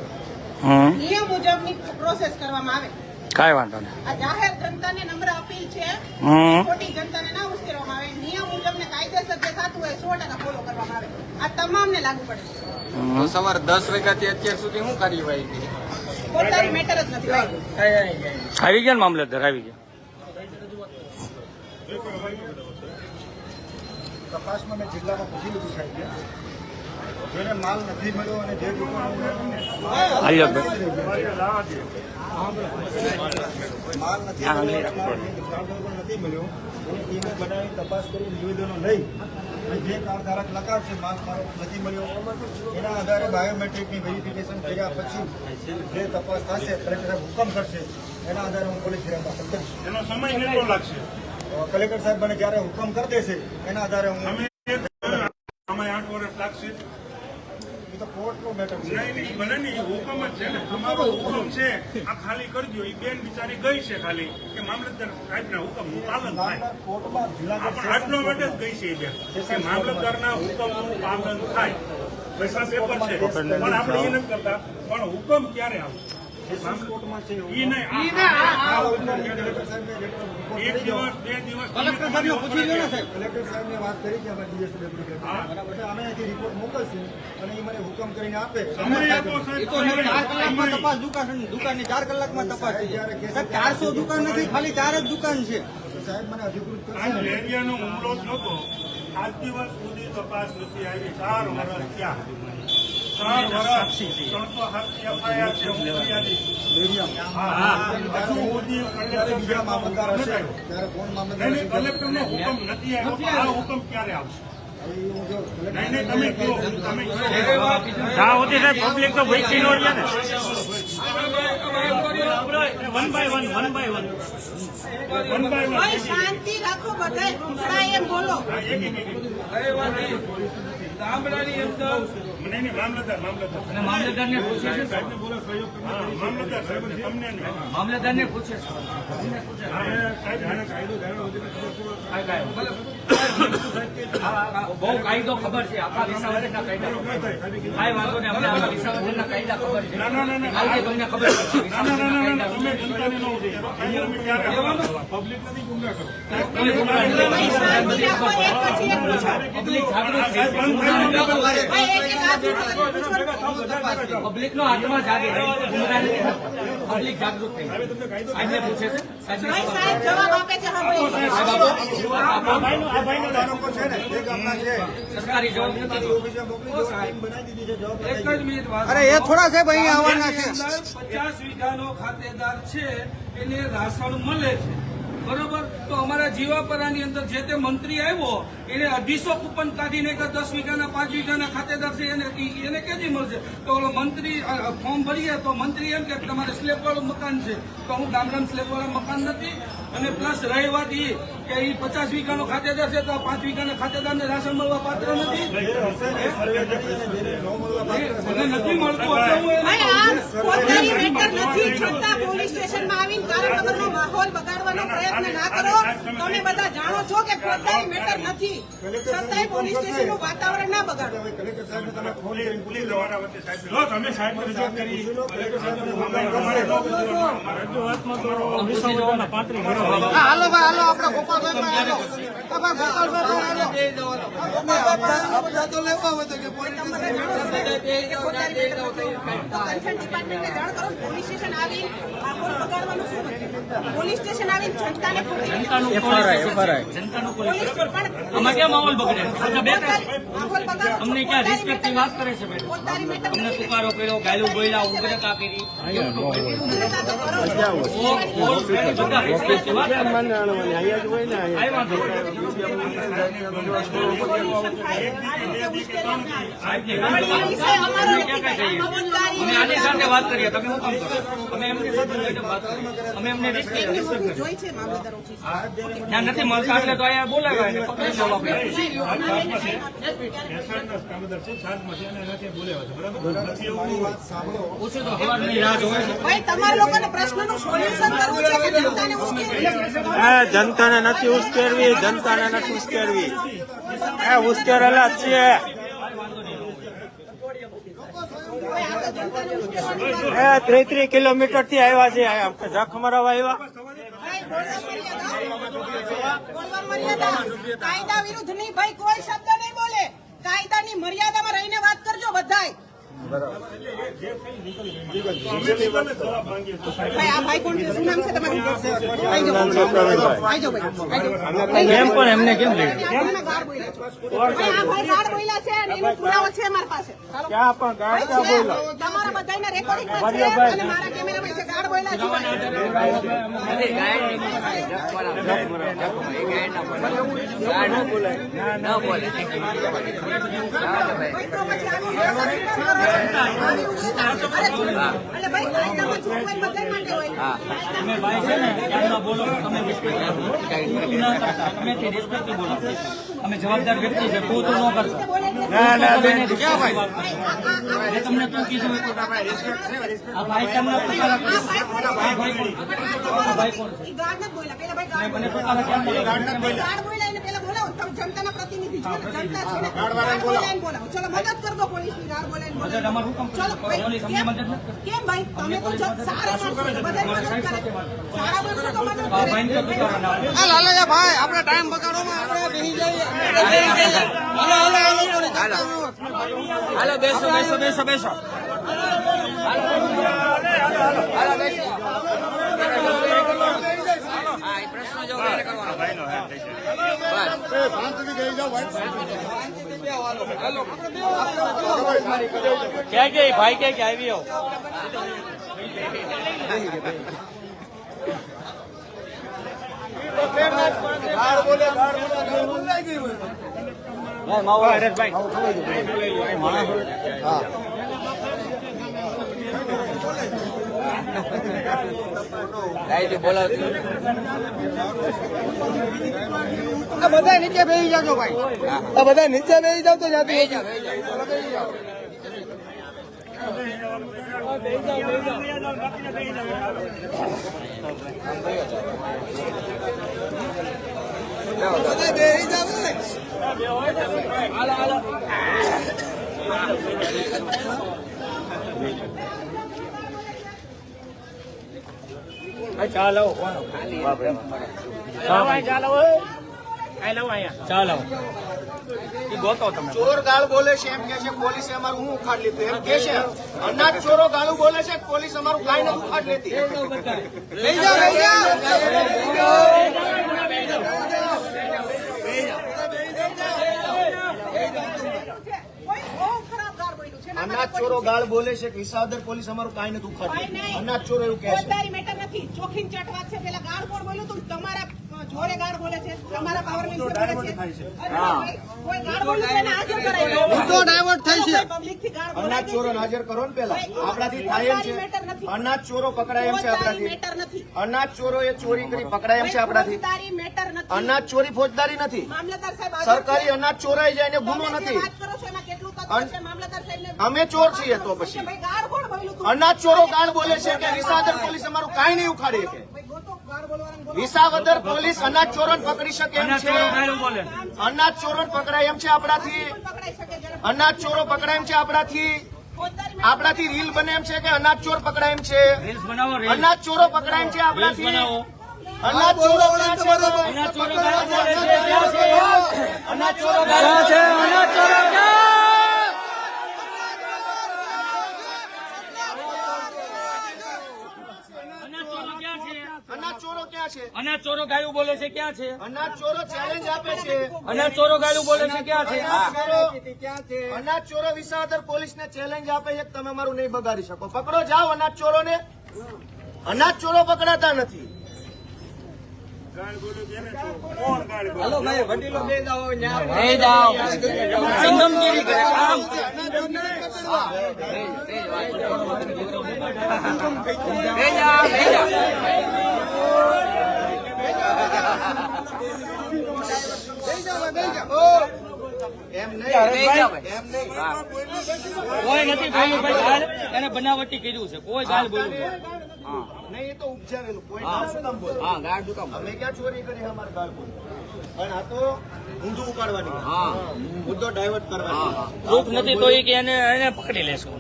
નિયમ મુજબની પ્રોસેસ કરવામાં આવે. કાંઈ વાંધો નહીં. આ જાહેર જનતાને નમ્ર અપીલ છે. ખોટી જનતાને ના ઉશ્કેરવામાં આવે. નિયમ મુજબ ને કાયદેસર જે થતું હોય 100% ફોલો કરવામાં આવે. આ તમામને લાગુ પડે છે. તો સવારે 10 વાગ્યાથી અત્યાર સુધી શું કાર્યવાહી કરી? ફોજદારી મેટર જ નથી ભાઈ. આવી ગયા ને મામલતદાર આવી ગયા. તપાસમાં મેં જિલ્લામાં પૂછી લીધું સાહેબ. જેને માલ નથી મળ્યો અને જે દુકાનો હાલ્યો માલ નથી મળ્યો એની ટીમો બનાવી તપાસ કરી નિવેદનો લઈ અને જે કાર્ડધારક લખાશે માલ મારો નથી મળ્યો એના આધારે બાયોમેટ્રિકની વેરિફિકેશન કર્યા પછી જે તપાસ થશે કલેક્ટર હુકમ કરશે એના આધારે હું પોલીસ ફરિયાદ દાખલ કરીશ. એનો સમય કેટલો લાગશે? કલેક્ટર સાહેબ મને જ્યારે હુકમ કરી દેશે એના આધારે હું સમય 8 વર્ષ લાગશે. એ તો કોર્ટનો મેટર છે. નહીં, ભલે નહીં, હુકમ જ છે ને. તમારો હુકમ છે, આ ખાલી કરી દો. એ બેન બિચારી ગઈ છે ખાલી કે મામલતદાર સાહેબના હુકમનું પાલન થાય. કોર્ટમાં જિલ્લા આપણે આટલો માટે જ ગઈ છે એ બેન કે મામલતદારના હુકમનું પાલન થાય. પૈસા પેપર છે પણ આપણે એ નથી કરતા. પણ હુકમ ક્યારે આવશે? કોર્ટમાં છે એ નહીં. આ હુકમ કલેક્ટર સાહેબને એક દિવસ 2 દિવસ કલેક્ટર સાહેબને વાત કરી કે અમારે DSO ડેપ્યુટી કલેક્ટર એટલે અમે અહીંથી રિપોર્ટ મોકલશું અને એ મને હુકમ કરીને આપે સમય આપો સાહેબ. 4 કલાકમાં તપાસ દુકાનની 4 કલાકમાં તપાસ થઈ જાય. સાહેબ, 400 દુકાન નથી, ખાલી 4 જ દુકાન છે. સાહેબ મને અધિકૃત આ કરશે લેરિયાનો હુમલો જ નહોતો. આજ દિવસ સુધી તપાસ નથી આવી. 4 વર્ષ થયા. 4 વર્ષ 380 FIR છે. હું ફરિયાદી. હા. હજુ સુધી કલેક્ટર બીજા મામલતદાર હશે ત્યારે કોણ મામલતદાર નહીં, કલેક્ટરનો હુકમ નથી આવ્યો. આ હુકમ ક્યારે આવશે? હું જો નહીં, નહીં, તમે કહો. તમે કહો. જ્યાં સુધી સાહેબ પબ્લિક તો ભૂખી ન રહે ને. One by one One by one. ભાઈ શાંતિ રાખો, બધાય સંભળાય એમ બોલો. એક. ગામડાની અંદર નહીં, નહીં, મામલતદાર. અને મામલતદારને પૂછે છે હા, મામલતદાર સાહેબ તમને નહીં. મામલતદારને પૂછે છે બહુ કાયદો ખબર છે આખા વિસાવદરના કાયદા કાંઈ વાંધો નહીં અમને આખા વિસાવદરના કાયદા ખબર છે કાલથી તમને ખબર છે વિસાવદરના પબ્લિક નથી ગુમરાહ કરો. ભાઈ શાંતિ રાખો, એક પછી એક પૂછો. પબ્લિક જાગૃત છે ભાઈ એક એક હાથ ઉઠો કરીને પૂછો. પબ્લિક નો હાથમાં જાગે ગુમરાહ નથી થતા. પબ્લિક જાગૃત થઈ સાહેબને પૂછે છે ભાઈ સાહેબ જવાબ આપે છે સાંભળો. લોકો છે ને જે ગામના છે સરકારી જવાબ નથી ઓફિસે મોકલી દો ટીમ બનાવી દીધી છે જવાબ લગાવી. અરે એ થોડા સાહેબ અહીં આવવાના છે. 50 વીઘાનો ખાતેદાર છે એને રાશન મળે છે બરોબર. તો અમારા જીવાપરાની અંદર જે તે મંત્રી આવ્યો એને 250 કૂપન કાઢીને કે 10 વીઘાના 5 વીઘાના ખાતેદાર છે એને ક્યાંથી મળશે? તો ઓલો મંત્રી ફોર્મ ભરીએ તો મંત્રી એમ કે તમારે સ્લેબ વાળું મકાન છે. તો હું ગામડામાં સ્લેબ વાળા મકાન નથી. અને પ્લસ રહી વાત એ કે એ 50 વીઘાનો ખાતેદાર છે તો 5 વીઘાના ખાતેદારને રાશન મળવા પાત્ર નથી. મને નથી મળતું એટલે હું ભાઈ આ પોતાની મેટર નથી છતાં પોલીસ સ્ટેશનમાં આવીને કારણ વગરનો માહોલ બગાડવાનો પ્રયત્ન ના કરો. તમે બધા જાણો છો કે પોતાની મેટર નથી છતાંય પોલીસ સ્ટેશનનું વાતાવરણ ના બગાડો. કલેક્ટર સાહેબને તમે ફોન કરીને પૂછી લો. તમારા વચ્ચે સાહેબ જો તમે સાહેબ રજૂઆત કરી. કલેક્ટર સાહેબને હુકમ કરશે. રજૂઆતમાં તો વિસાવદરના 35 ઘરો હા, હાલો ભાઈ, હાલો આપણે ગોપાલભાઈ પાસે હાલો. હા, ભાઈ, ગોપાલભાઈ પાસે હાલો. આપણે તો લેવા હોય તો કે પોલીસ તમે બધા જાણો છો કે પોતાની મેટર નથી. તો કન્સર્ન ડિપાર્ટમેન્ટને જાણ કરો. પોલીસ સ્ટેશન આવી માહોલ બગાડવાનું શું નથી? પોલીસ સ્ટેશન આવીને જનતાને ખોટી જનતાનું પોલીસ પણ આમાં ક્યાં માહોલ બગડે બધા બેઠા છે. માહોલ બગાડો. અમને ક્યાં રિસ્પેક્ટની વાત કરે છે મેડમ? પોતાની મેટર અમને નથી. તુકારો કર્યો ગાયલું બોલ્યા ઉગ્રતા કરી ઉગ્રતા તો કરો જ. બધા રિસ્પેક્ટની વાત કરે. કાંઈ વાંધો નહીં. સાહેબની વાત કરો. અમે ક્યાં કાંઈ જઈએ? અમે આની સાથે વાત કરીએ તમે શું કામ કરો? અમે એમની સાથે મેડમ વાત કરીએ. અમે એમને રિસ્પેક્ટ એમની જોઈ છે મામલતદાર ઓફિસ. ત્યાં નથી મળતા એટલે તો અહીંયા બોલાવ્યા એને પકડી લેવા આપણે કામદાર છે સાંજમાં છે અને એનાથી બોલાવ્યા છે બરાબર નથી એવું વાત સાંભળો. પૂછ્યું તો સવારની રાહ જોવે છે. ભાઈ તમારા લોકોને પ્રશ્નનું સોલ્યુશન કરવું છે કે જનતાને ઉશ્કેરવી છે? જનતાને નથી ઉશ્કેરવી, જનતાને નથી ઉશ્કેરવી. ઉશ્કેરેલા જ છે. ભાઈ આ તો જનતાને ઉશ્કેરવાની 33 કિલોમીટર થી આવ્યા છે જખ મરાવા આવ્યા. ભાઈ બોલવા મર્યાદા. કાયદા વિરુદ્ધ નહીં ભાઈ કોઈ શબ્દ નહીં બોલે. કાયદાની મર્યાદામાં રહીને વાત કરજો બધાય. જવાબ માંગીએ છીએ. ભાઈ આ ભાઈ કોણ છે? શું નામ છે તમારું? આઈ જાઓ. નામ છે પ્રવીણભાઈ. આઈ જાઓ ભાઈ. કેમ પણ એમને કેમ લઈ આ ગાળ બોલ્યા છે. ભાઈ આ ભાઈ ગાળ બોલ્યા છે અને એનો પુરાવો છે મારી પાસે. ક્યાં પણ ગાળ ક્યાં બોલ્યા? તમારા બધાના રેકોર્ડિંગ માં છે અને મારા કેમેરામાં છે. ગાળ બોલ્યા છે. ભાઈ તો પછી એટલે ભાઈ કાયદામાં જોગવાઈ બધા માટે હોય. તમે ભાઈ છે ને ધ્યાનમાં બોલો, તમે રિસ્પેક્ટ ના કરતા, તમે તે રિસ્પેક્ટ બોલો. અમે જવાબદાર વ્યક્તિ છે, તું તો ન કરતા. ક્યાં ભાઈ? મેં તમને તો કીધું હતું કે આપણે રિસ્પેક્ટ છે. આ ભાઈ તમને પોતાના આ ભાઈ કોણ છે? આ ભાઈ કોણ છે? ઈ ગાળ નથી બોલ્યા. પેલા ભાઈ ગાળ મને પોતાના કેમ બોલો? ગાળ બોલ્યા એને પેલા બોલાવો. તમે જનતાના પ્રતિનિધિ છો ને, જનતા છો ને. ગાળ બોલાવીને બોલાવો. ચલો મદદ કરજો પોલીસની. ગાળ બોલાવીને મદદ બોલાવો. અમારું હુકમ ચલો ભાઈ, પોલીસ અમને મદદ નથી કરતી. કેમ ભાઈ? તમે તો સારા માણસો છો. બધા મદદ કરે. સારા માણસો તો મદદ આ ભાઈને તો કરે. દુકાન આવે. આ લાલાયા ભાઈ આપણે ટાઈમ બગાડવામાં આપણે બેસી જઈએ. હાલો બેસો બેસો બેસો બેસો. હા એ પ્રશ્ન જો કરવાનો ક્યાં કે ભાઈ ક્યાં આવી આવો? આ બધા નીચે બેસી જાજો ભાઈ. આ બધા નીચે બેસી જાવ તો જાતી બધા બેસી જાવ ને. ચાલો ગોતો તમે. ચોર ગાળ બોલે છે એમ કે છે પોલીસે અમારું હું ઉખાડ લીધું એમ કે છે. અનાજ ચોરો ગાળું બોલે છે પોલીસ અમારું કાંઈ નથી ઉખાડ લેતી. બેસી જાવ બેસી જાવ. કોઈ બહુ ખરાબ ગાળ બોલ્યું છે. અનાજ ચોરો ગાળ બોલે છે કે વિસાવદર પોલીસ અમારું કાંઈ નથી ઉખાડ ભાઈ લેતી. નહીં. અનાજ ચોરો એવું કહે છે. ફોજદારી મેટર નથી. ચોખીન ચટ વાત છે. પેલા ગાળ કોણ બોલ્યું તું? તમારા જોરે ગાળ બોલે છે. તમારા પાવર મિનિસ્ટર બોલે છે. અરે ભાઈ, કોઈ ગાળ બોલ્યું તો એને હાજર કરાવી. તો ડાયવર્ટ થાય છે. પબ્લિક થી ગાળ અનાજ બોલાય ચોરો હાજર કરો ને પેલા આપણાથી થાય એમ છે. અનાજ ચોરો પકડાય એમ છે આપણાથી. મેટર નથી. અનાજ ચોરો એ ચોરી કરી પકડાય એમ છે આપણાથી. ફોજદારી મેટર નથી. અનાજ ચોરી ફોજદારી નથી. મામલતદાર સાહેબ હાજર સરકારી છે. અનાજ ચોરાઈ જાય એને ગુનો તમે જે નથી. વાત કરો છો એમાં કેટલું તથ્ય છે? મામલતદાર સાહેબને અમે ચોર છીએ તો પછી. ભાઈ ગાળ કોણ બોલ્યું તું? અનાજ ચોરો ગાળ બોલે છે કે વિસાવદર પોલીસ અમારું કાંઈ નહીં ઉખાડે કે ભાઈ ગોતો ગાળ બોલવાળાને બોલો. વિસાવદર પોલીસ અનાજ ચોરોને પકડી શકે એમ અનાજ છે. ચોરો ગાળું બોલે. અનાજ ચોરોને પકડાય એમ છે આપણાથી. પકડાઈ શકે જ્યારે અનાજ ચોરો પકડાય એમ છે આપણાથી. ફોજદારી આપણાથી રીલ બને એમ છે કે અનાજ ચોર પકડાય એમ છે. રીલ્સ બનાવો, રીલ્સ. અનાજ ચોરો પકડાય એમ છે રીલ્સ આપણાથી. બનાવો. અનાજ ચોરો ક્યાં છે? અનાજ ચોરો ગાળું બોલે છે. ક્યાં છે? અનાજ ચોરો ક્યાં છે? અનાજ ચોરો ક્યાં? અનાજ ચોરો ક્યાં છે? અનાજ ચોરો ક્યાં છે? અનાજ ચોરો ગાળું બોલે છે. ક્યાં છે? અનાજ ચોરો ચેલેન્જ આપે છે. અનાજ ચોરો ગાળું બોલે છે. ક્યાં છે? અનાજ ચોરો વિસાવદર પોલીસને ચેલેન્જ આપે છે કે તમે અમારું નહીં બગાડી શકો. પકડો જાઓ અનાજ ચોરોને. અનાજ ચોરો પકડાતા નથી. ગાળ બોલ્યું જેને ચોર. કોણ ગાળ બોલે? નહીં જાઓ. સંગમગીરી કરે. આમ. એમ નહીં. એમ નહીં. કોઈ નથી બોલ્યું ભાઈ ગાળ. એને બનાવટી કર્યું છે. કોઈ ગાળ બોલ્યું નથી. નહીં, એ તો ઉપજાવેલું. કોઈ ગાળ શું કામ બોલે? અમે ક્યાં ચોરી કરી છે અમારે ગાળ બોલે? પણ આ તો ઊંધું ઉપાડવાની મુદ્દો ડાયવર્ટ કરવાની. પ્રૂફ નથી તો એ કે એને પકડી લેશું.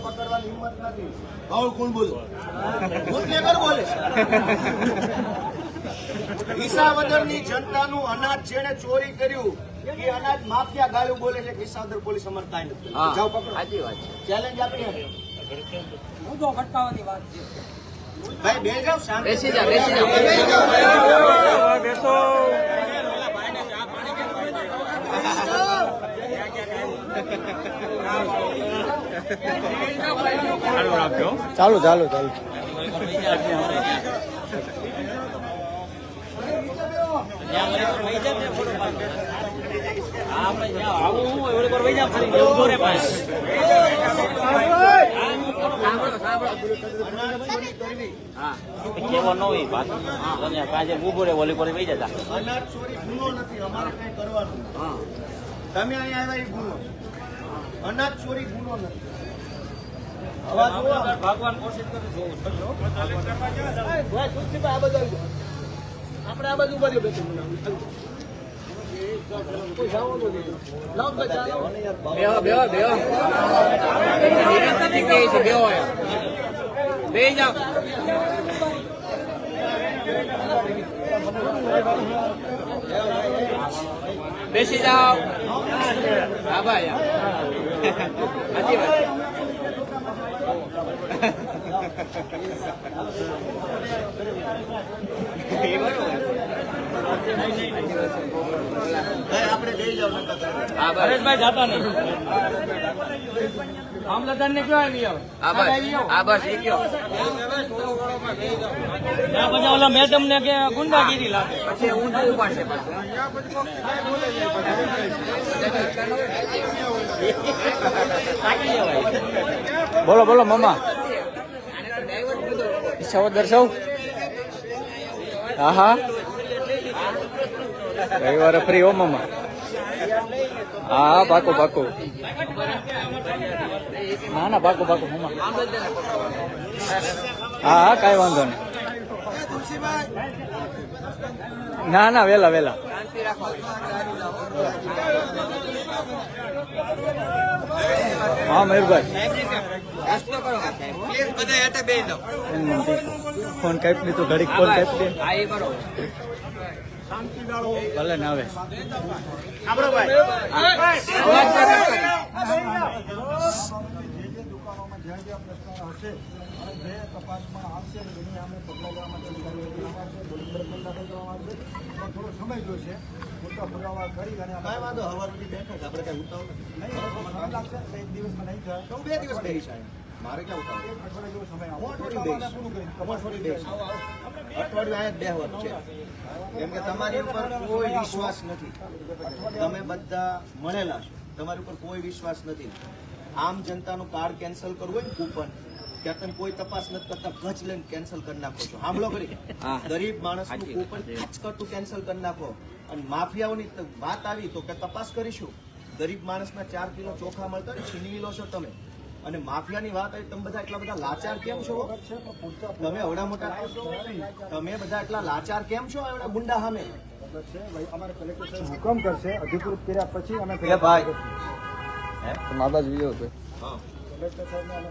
પકડવાની હિંમત નથી. બાઉલ કોણ બોલે? બુટલેગર બોલે. વિસાવદરની જનતાનું અનાજ જેને ચોરી કર્યું એ અનાજ માફિયા ગાળું બોલે છે. વિસાવદર પોલીસ અમારે કાંઈ નથી. જાઓ પકડો. સાચી વાત છે. ચેલેન્જ આપીએ હું તો ભટકાવાની વાત છે. ભાઈ બે જાવ શાંતિ બેસો ચાલુ ચાલુ ચાલુ અનાજ ચોરી ગુનો નથી, અમારે કઈ કરવાનું નથી. તમે અહીંયા આવ્યા એ ગુનો, અનાજ ચોરી ગુનો નથી. અવાજ જુઓ. ભગવાન કોશિશ કરે જોવું આ બાજુ આવી જાઓ. આપણે આ બાજુ ઉભા રહ્યો બેઠો કોઈ જવાનું નહીં. લાવો ભાઈ, ચાલો. બેસી જાઓ. હા ભાઈ સાચી વાત. ભાઈ આપણે લઈ જાવ નતા. હરેશભાઈ જાતા નહીં. મામલતદાર ને કયો આવી આવે? બસ એ કયો પછી ઓલા મેડમ ને કે ગુંડાગીરી લાગે. પછી ઊંધું ઉપાડશે. બોલો બોલો મમ્મા ઈચ્છાઓ દર્શાવ. હા હા રવિવારે ફ્રી હો મમ્મા. હા પાકું પાકું. ના ના પાકું પાકું મમ્મા. હા હા કાંઈ વાંધો નહીં. ના ના વેલા વેલા. હા મયુરભાઈ ફોન કાપી લીધું ઘડીક ફોન કાપી દે. ભલે ને આવે આપણો ભાઈ જે દુકાનોમાં જ્યાં જ્યાં પ્રશ્નો હશે અને જે તપાસમાં આવશે એની અમે પગલાં લેવા માટે કરવામાં આવશે, દોષિત દાખલ કરવામાં આવશે. પણ થોડો સમય જોશે. પૂરતા પુરાવા કરી અને કાંઈ વાંધો હવાર સુધી બેઠક આપણે કઈ ઉતાવળ નથી. સમય લાગશે. એક દિવસમાં નહીં થાય તો 2 દિવસ બેસી સાહેબ, મારે ક્યાં ઉતાવળ? એક અઠવાડિયા જેવો સમય હું અઠવાડિયું બેસીશ. પૂરું કરી હું અઠવાડિયું બેસીશ. અઠવાડિયું અહીંયા જ બેહવાનું છે. કેમ કે તમારી ઉપર કોઈ વિશ્વાસ નથી. તમે બધા મળેલા છો, તમારી ઉપર કોઈ વિશ્વાસ નથી. આમ જનતાનું કાર્ડ કેન્સલ કરવું હોય ને કૂપન, ત્યાં તમે કોઈ તપાસ નથી કરતા, ગજ લઈને કેન્સલ કરી નાખો છો. સાંભળો કરી, ગરીબ માણસનું કૂપન ખચ કરતું કેન્સલ કરી નાખો. અને માફિયાઓની વાત આવી તો કે તપાસ કરીશું. ગરીબ માણસના 4 કિલો ચોખા મળતા હોય છીનવી લો છો તમે. અને માફિયાની વાત આવી, તમે બધા એટલા બધા લાચાર કેમ છો? તમે એવડા મોટા તમે બધા એટલા લાચાર કેમ છો એવડા ગુંડા સામે? છે ભાઈ. અમારે કલેક્ટર સાહેબ હુકમ કરશે, અધિકૃત કર્યા પછી અમે એ ભાઈ મારા જ વિડીયો છે. હા કલેક્ટર સાહેબને અમે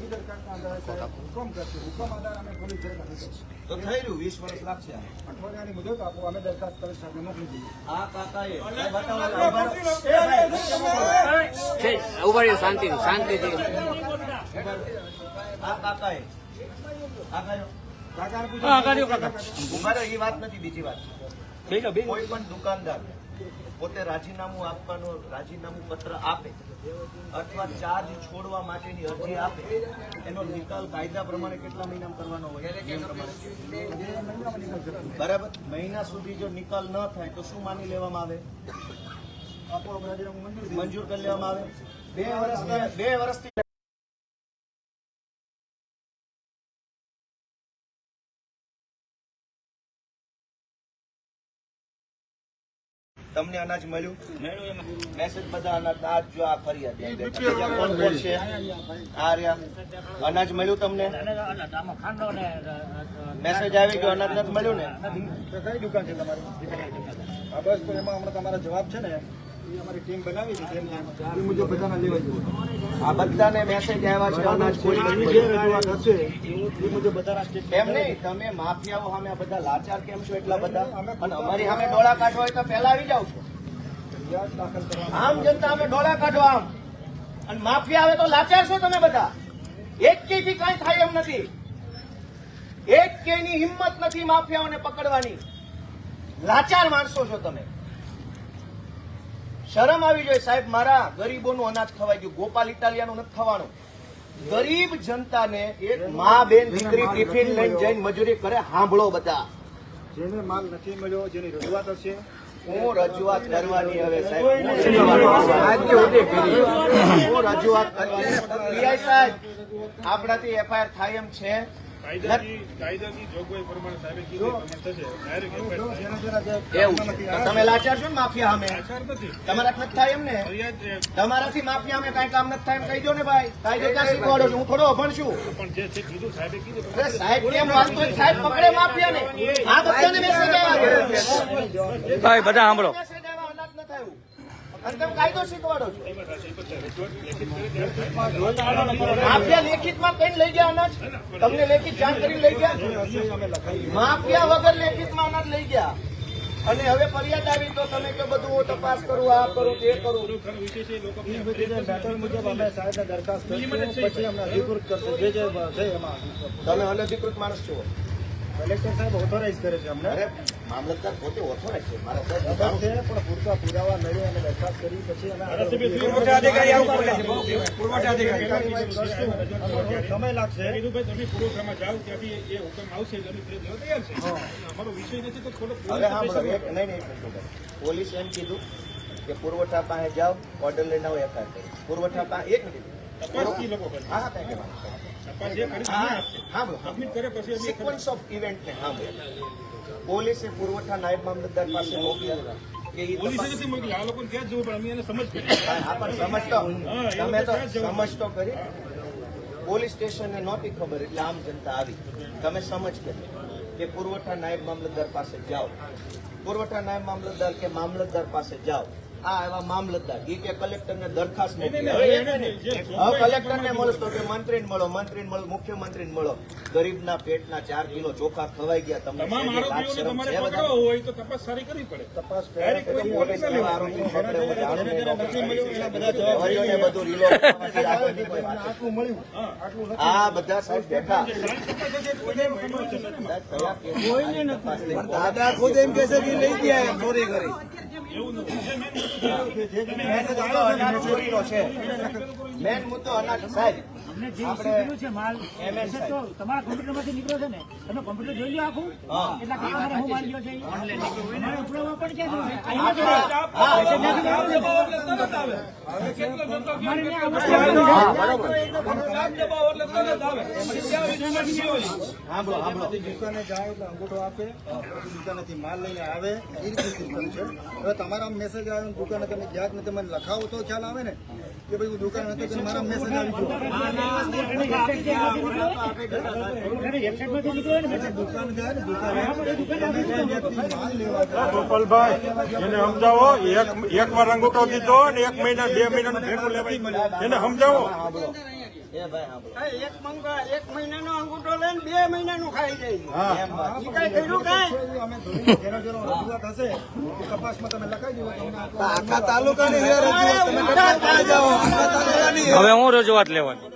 ઈ દરખાસ્તના આધારે સાહેબ હુકમ કરશે. હુકમ આધારે અમે પોલીસ ઘરે નાખીશું. તો થઈ રહ્યું 20 વર્ષ લાગશે. અઠવાડિયાની મુદત આપો, અમે દરખાસ્ત કલેક્ટર સાહેબને મોકલી દઈએ. આ કાકાએ બતાવો. ઉભા રહ્યો શાંતિથી શાંતિથી. આ કાકાએ કાકાને પૂછો. હા કર્યો કાકા. ઉભા રહો, એ વાત નથી. બીજી વાત, કોઈ પણ દુકાનદાર પોતે રાજીનામું આપવાનું રાજીનામું પત્ર આપે અથવા ચાર્જ છોડવા માટેની અરજી આપે, એનો નિકાલ કાયદા પ્રમાણે કેટલા મહિનામાં કરવાનો હોય? નિયમ પ્રમાણે. બરાબર. મહિના સુધી જો નિકાલ ન થાય તો શું માની લેવામાં આવે? આપો, અમે રાજીનામું મંજૂર મંજૂર કરી લેવામાં આવે. 2 વર્ષથી તમને અનાજ મળ્યું? મેસેજ બધા અનાજ આ જો આ ફરિયાદ બીજા કોણ કોણ છે? આ રહ્યા અનાજ મળ્યું તમને? મેસેજ આવી ગયો અનાજ નથી મળ્યું ને? તો કઈ દુકાન છે તમારી? હા બસ, તો એમાં હમણાં તમારા જવાબ છે ને, એ અમારી ટીમ બનાવી છે, એ મુજબ બધાના લેવા જોઈએ. આ બધાને મેસેજ આવ્યા છે અનાજ કોઈ જે રજૂઆત હશે એ મુજબ બધાના સ્ટેટ એમ નહીં. તમે માફિયાઓ સામે આ બધા લાચાર કેમ છો એટલા બધા? અને અમારી સામે ડોળા કાઢવા હોય તો પહેલા આવી જાવ છો. ફરિયાદ દાખલ કરવા આમ જનતા અમે ડોળા કાઢો આમ અને માફિયા આવે તો લાચાર છો તમે બધા. એક થી કઈ થાય એમ નથી. એક ની હિંમત નથી માફિયાઓને પકડવાની. લાચાર માણસો છો તમે. શરમ આવી જોઈએ સાહેબ. મારા ગરીબોનું અનાજ ખવાઈ ગયું. ગોપાલ ઇટાલિયાનું નથી ખવાનું. ગરીબ જનતાને એક મા બેન દીકરી ટિફિન લઈને જઈને મજૂરી કરે. સાંભળો બધા, જેને માલ નથી મળ્યો, જેની રજૂઆત હશે, હું રજૂઆત કરવાની હવે સાહેબ. હું રજૂઆત કરવાની. પીઆઈ સાહેબ, આપણાથી એફઆઈઆર થાય એમ છે? કાયદાની જોગવાઈ પ્રમાણે સાહેબે કીધું થશે. ડાયરેક્ટ એવું તો તમે લાચાર છો ને માફિયા સામે? તમારા નથી થાય એમ ને? તમારાથી માફિયા અમે કઈ કામ નથી થાય એમ કહી દો ને ભાઈ. કાયદો ક્યાં શીખવાડો છો? હું થોડો અભણ છું. પણ જે છે કીધું સાહેબે કીધું. અરે સાહેબ કેમ વાંચતો? સાહેબ પકડે માફિયાને. આ બધાને મેસેજ આવ્યા. ભાઈ બધા સાંભળો. મેસેજ આવ્યા, અનાજ ન થયું. અને તમે કાયદો શીખવાડો છો. માફિયા લેખિતમાં કઈ લઈ ગયા અનાજ? તમને લેખિત જાણ કરી લઈ ગયા? માફિયા વગર લેખિતમાં અનાજ લઈ ગયા. અને હવે ફરિયાદ આવી તો તમે કે બધું હું તપાસ કરું, આ કરું, તે કરું. મેટર મુજબ અમે સાહેબને દરખાસ્ત કરીશું, પછી અમને અધિકૃત કરશે. જે છે એમાં તમે અનધિકૃત માણસ છો. કલેક્ટર સાહેબ ઓથોરાઇઝ કરે છે અમને. અરે મામલતદાર પોતે ઓથોરાઇઝ છે. મારા સાહેબ ખબર છે, પણ પૂરતા પુરાવા મેળવી અને દરખાસ્ત કરી પછી અમે સમય લાગશે. કીધું ભાઈ તમે પુરવઠામાં જાઓ, ત્યાંથી એ હુકમ આવશે એટલે અમે લેવા તૈયાર છે. અમારો વિષય નથી તો થોડો હવે હા બોલો. નહીં પોલીસ એમ કીધું કે પુરવઠા પાસે જાઓ, ઓર્ડર લઈને આવો, એફઆઈઆર કરો. પુરવઠા પાસે એક મિનિટ. તપાસથી લોકો કરે. હા કઈ કહેવાનું. તપાસ જે કરી હા બોલો. સબમિટ કરે પછી અમે સિક્વન્સ ઓફ ઇવેન્ટ ને હા બોલો. પોલીસે પુરવઠા નાયબ મામલતદાર પાસે મોકલ્યા કે ઈ પોલીસે નથી મોકલી. આ લોકોને ક્યાં જવું પડે અમે એને સમજ કરી. હા પણ સમજતો તમે તો સમજતો કરી. પોલીસ સ્ટેશનને નહોતી ખબર એટલે આમ જનતા આવી. તમે સમજ કરી કે પુરવઠા નાયબ મામલતદાર પાસે જાઓ. પુરવઠા નાયબ મામલતદાર કે મામલતદાર પાસે જાઓ. આ એવા મામલતદાર ઈ કે કલેક્ટરને દરખાસ્ત મોકલી. કલેક્ટરને મળતો કે મંત્રીને મળો, મંત્રીને મળો, મુખ્યમંત્રીને મળો. ગરીબના પેટના 4 કિલો ચોખા ખવાઈ ગયા. તમને તમામ લાજ આરોપીઓને શરમ તમારે છે બધા? પકડવા હોય તો તપાસ સારી કરવી પડે. તપાસ ડાયરેક્ટ કોઈ પોલીસ પોલીસ એવા આરોપી પકડે, હું જાણું નહીં. પ્રહરીઓને બધું reload કરવાથી આગળની કોઈ વાત આટલું મળ્યું, આટલું નથી. આ બધા સાહેબ બેઠા. દાદા ખુદ એમ કે છે કે લઈ ગયા ચોરી કરી. અનાજ ચોરીનો છે. મેન મુદ્દો અનાજ સાહેબ. આપણે તમારા કોમ્પ્યુટરમાંથી નીકળ્યો છે ને, તમે કોમ્પ્યુટર જોઈ લો આખું. હા. એટલા કામ હું માની ગયો છે. મારે ઉપડવામાં પણ ક્યાં જવું છે? દુકાને જાય એટલે અંગૂઠો આપે, પછી દુકાનેથી માલ લઈને આવે. એ રીતે સિસ્ટમ છે. હવે તમારા મેસેજ આવે દુકાને તમે ગયા જ ને તમે લખાવો તો ખ્યાલ આવે ને કે ભાઈ દુકાન નથી કે મારા મેસેજ આવી ગયો. દુકાન જાય ને દુકાને માલ લેવા જાય. ગોપાલભાઈ એને સમજાવો. એક વાર અંગૂઠો દીધો ને 1 મહિના 2 મહિનાનું ભેગું લેવાય. એને સમજાવો. એ ભાઈ હા બોલો. એક મહિનાનો અંગૂઠો લઈને 2 મહિનાનું ખાઈ જાય. એમ વાત. ઈ કઈ કર્યું કાંઈ? અમે ધોઈને જેનો જેનો રજૂઆત હશે એ તપાસમાં તમે લખાઈ દો. આખા તાલુકાની હવે હું રજૂઆત લેવાની.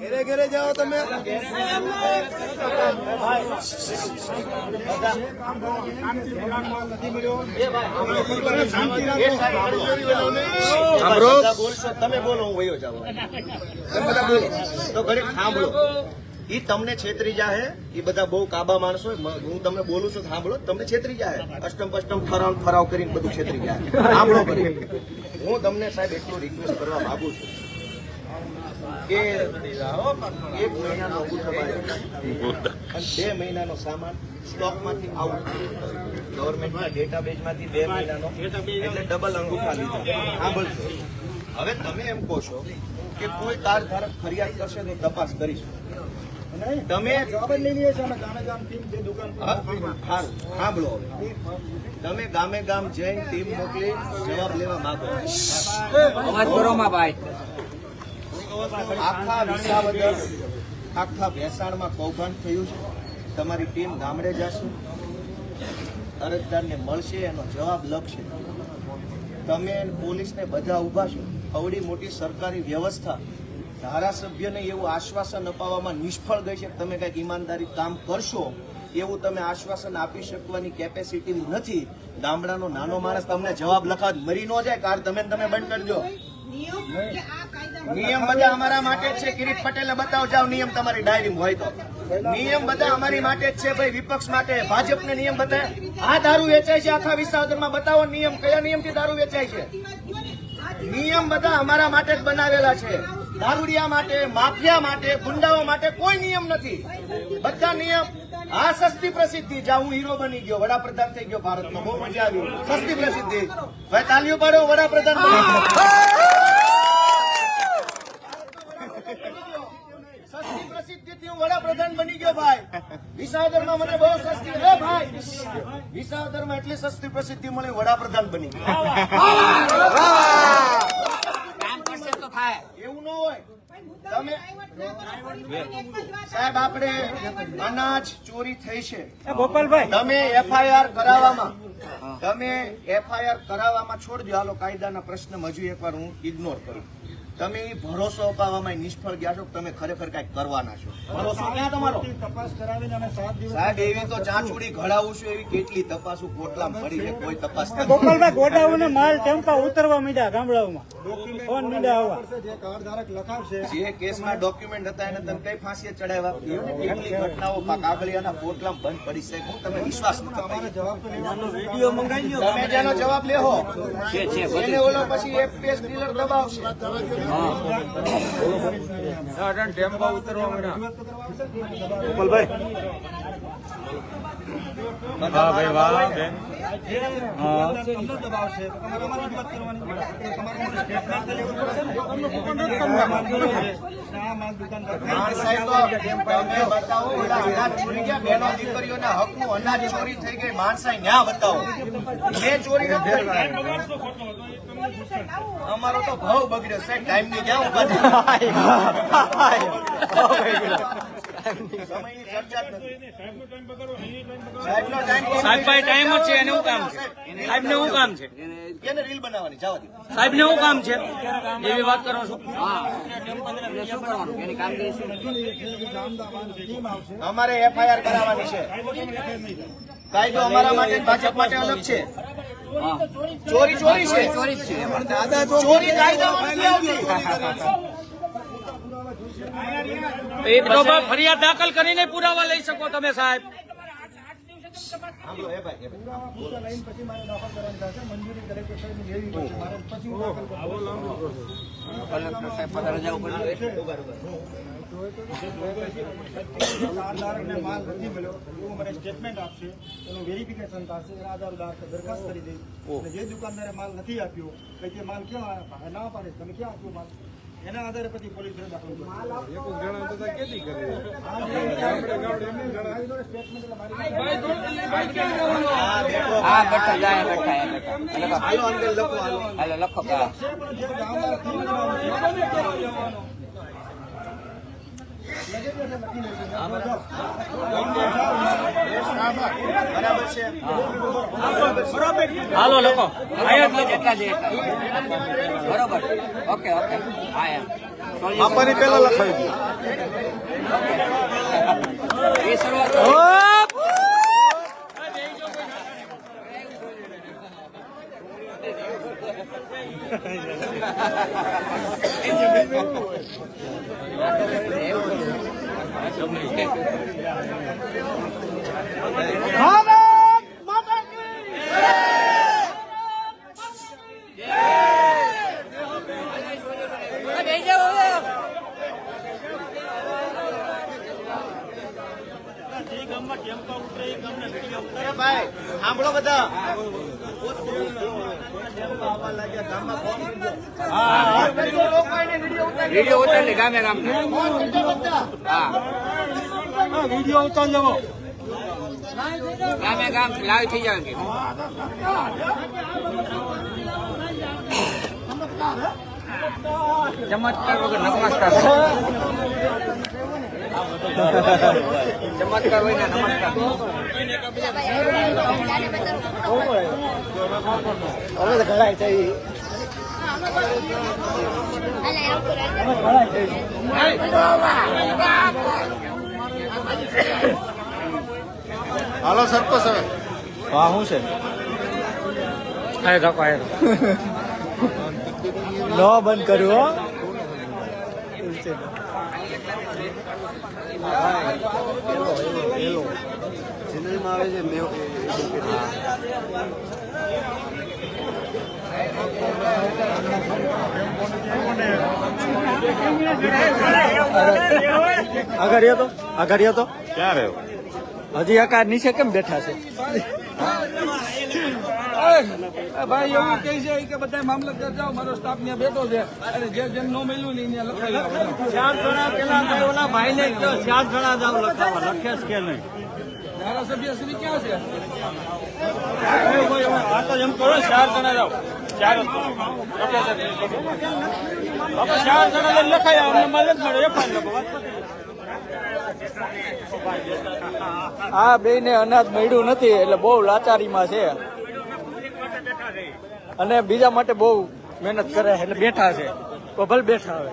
ઘરે ઘરે જાઓ તમે. નથી મળ્યો. બધા બોલશો, તમે બોલો, હું વયો જાઉં. તમે બધા બોલો તો ઘડીક સાંભળો. ઈ તમને છેતરી જાહે. ઈ બધા બહુ કાબા માણસો. હું તમને બોલું છું, સાંભળો. તમને છેતરી જાહે. અષ્ટમ પષ્ટમ ફરાવ કરીને બધું છેતરી જાય. સાંભળો ઘડીક. હું તમને સાહેબ એટલું રિક્વેસ્ટ કરવા માંગુ છું કે 1 મહિનાનો અંગૂઠો બાંધી અને 2 મહિનાનો સામાન સ્ટોકમાંથી આઉટ. ગવર્મેન્ટના ડેટાબેઝમાંથી 2 મહિનાનો એટલે ડબલ અંગૂઠા લીધા. સાંભળજો. હવે તમે એમ કહો છો કે કોઈ તારધારક ફરિયાદ કરશે તો તપાસ કરીશું. તમે જવાબ જ લઈ લઈએ છીએ અમે ગામે ગામ ટીમ જે દુકાન પર મોકલી. સારું સાંભળો. હવે તમે ગામે ગામ જઈને ટીમ મોકલી જવાબ લેવા માંગો. આખા વિસાવદર આખા ભેસાણમાં કૌભાંડ થયું છે. તમારી ટીમ ગામડે જશે, અરજદારને મળશે, એનો જવાબ લખશે. તમે પોલીસને બધા ઉભા છો. અવડી મોટી સરકારી વ્યવસ્થા ધારાસભ્યને એવું આશ્વાસન અપાવવામાં નિષ્ફળ ગઈ છે કે તમે કંઈક ઈમાનદારી કામ કરશો એવું તમે આશ્વાસન આપી શકવાની કેપેસિટી નથી. ગામડાનો નાનો માણસ તમને જવાબ લખાવ મરી ન જાય કાર તમે બંધ કરજો. નિયમ બધા અમારા માટે જ છે. કિરીટ પટેલે બતાવો જાવ નિયમ તમારી ડાયરીમાં હોય તો. નિયમ બધા અમારી માટે જ છે ભાઈ, વિપક્ષ માટે. ભાજપને નિયમ બતાવે આ દારૂ વેચાય છે આખા વિસાવદરમાં, બતાવો નિયમ કયા નિયમથી દારૂ વેચાય છે. નિયમ બધા અમારા માટે જ બનાવેલા છે. દારૂડિયા માટે, માફિયા માટે, ગુંડાઓ માટે કોઈ નિયમ નથી. બધા નિયમ આ સસ્તી પ્રસિદ્ધિ. જ્યાં હું હીરો બની ગયો, વડાપ્રધાન થઈ ગયો ભારતનો, બહુ મજા આવી. સસ્તી પ્રસિદ્ધિ ભાઈ, તાલીઓ પાડો. વડાપ્રધાન સસ્તી પ્રસિદ્ધિથી હું વડાપ્રધાન બની ગયો ભાઈ. વિસાવદરમાં મને બહુ સસ્તી ભાઈ, વિસાવદરમાં એટલી સસ્તી પ્રસિદ્ધિ મળી, વડાપ્રધાન બની ગયો. એવું ન હોય. તમે સાહેબ આપણે અનાજ ચોરી થઈ છે, તમે એફઆઈઆર કરાવવામાં છોડી દો. હાલો કાયદાના પ્રશ્ન હજુ એકવાર હું ઇગ્નોર કરું. તમે ભરોસો અપાવવામાં નિષ્ફળ ગયા છો. તમે ખરેખર કઈક કરવાના છો. ભરોસો ક્યાં તમારો? તપાસ કરાવીને અમે 7 દિવસ સાહેબ એવી તો ચાંચુડી ઘડાવું છું, એવી કેટલી તપાસું કોટલામાં પડી છે, કોઈ તપાસ ગોપાલભાઈ ગોડાઉન માલ ટેમ્પા ઉતરવા માંડ્યા ગામડાઓમાં. ફોન મીડિયા આવવા જે કાર્ડ ધારક લખાવશે જે કેસમાં ડોક્યુમેન્ટ હતા એને તમે કઈ ફાંસીએ ચડાવ્યા? કેટલી ઘટનાઓ કાગળિયાના કોટલામાં બંધ પડી છે. હું તમે વિશ્વાસ ન કરો. જવાબ તો લેવાનો વિડીયો મંગાવી લ્યો. તમે જેનો જવાબ લેહો એને ઓલો પછી એક પેજ ડીલર દબાવશે. ટેમ્પા ઉતરવા માંડ્યા. હા ભાઈ વાહ બેન. તમને દબાવશે તો તમારે અમારી રજૂઆત કરવાની. તમારે સ્ટેટમેન્ટ લેવું પડશે ને. આ માલ દુકાનદાર તમે બતાવો ઓલા અનાજ ચોરી ગયા, બહેનો દીકરીઓના હકનું અનાજ ચોરી થઈ ગઈ, માણસાઈ ન્યા બતાવો. મેં ચોરી નથી કરી. અમારો તો ભાવ બગડ્યો સાહેબ. ટાઈમ ની ક્યાં ઉભા સમયની ચર્ચા જ નથી. સાહેબનો સાહેબ ભાઈ ટાઈમ જ છે. એને શું કામ છે? સાહેબ ને શું કામ છે? એને રીલ બનાવવાની જવા દો. સાહેબ ને શું કામ છે એવી વાત કરો છો? અમારે એફઆઈઆર કરાવવાની છે. કાયદો અમારા માટે, ભાજપ માટે અલગ છે. ચોરી ચોરી છે. ચોરી કાયદામાં નથી આવતી. એક તો ફરિયાદ દાખલ કરીને પુરાવા લઈ શકો તમે સાહેબ. સાંભળો, એ ભાઈ, એ ભાઈ. લઈને પછી મારે દાખલ કરવાની થશે. મંજૂરી કલેક્ટર સાહેબની લેવી પડશે મારે, પછી હું દાખલ કાર્ડધારકને માલ નથી મળ્યો એવું મને સ્ટેટમેન્ટ આપશે, એનું વેરિફિકેશન થશે, એના આધાર દરખાસ્ત કરી દઈશ. અને જે દુકાનદારે માલ નથી આપ્યો કે તે માલ ક્યાં આવ્યા ના પાડે, તમે ક્યાં આપ્યો માલ, એના આધારે પછી પોલીસ દાખલ હાલો લખો. બરોબર. Okay okay. હા એમ આપવાની પેલા લખાવી એ શરૂઆત ભાઈ સાંભળો બધા. વિડીયો ઉતારી ગામે ગામ હા વિડીયો ઉતાર લેવો. ગામે ગામ લાઈવ થઈ જાય. ચમત્કાર વગર નમસ્કાર. ચમત્કાર હોય ને નમસ્કાર. હવે તો ઘડાય છે. હાલો સરપંચ હવે હા શું છે ન બંધ કર્યું ચેનલમાં આવે છે આગળ તો ક્યાં રહ્યો હજી આકાર નીચે કેમ બેઠા છે ભાઈ એવું કહે છે કે બધા મામલતદાર જાઓ મારો સ્ટાફ ત્યાં બેઠો છે અને જે જેમ ન મળ્યું ને ત્યાં લખાવી આવો. 4 જણા પેલા ઓલા ભાઈને 4 જણા જાવ લખાવા લખે છે કે નહીં ધારાસભ્ય શ્રી ક્યાં છે? આ તો એમ કરો 4 જણા જાવ 4 જણા લખાય અમને મદદ મળે આ બે ને અનાજ મળ્યું નથી એટલે બહુ લાચારીમાં છે અને બીજા માટે બહુ મહેનત કરે એટલે બેઠા છે તો ભલે બેઠા હવે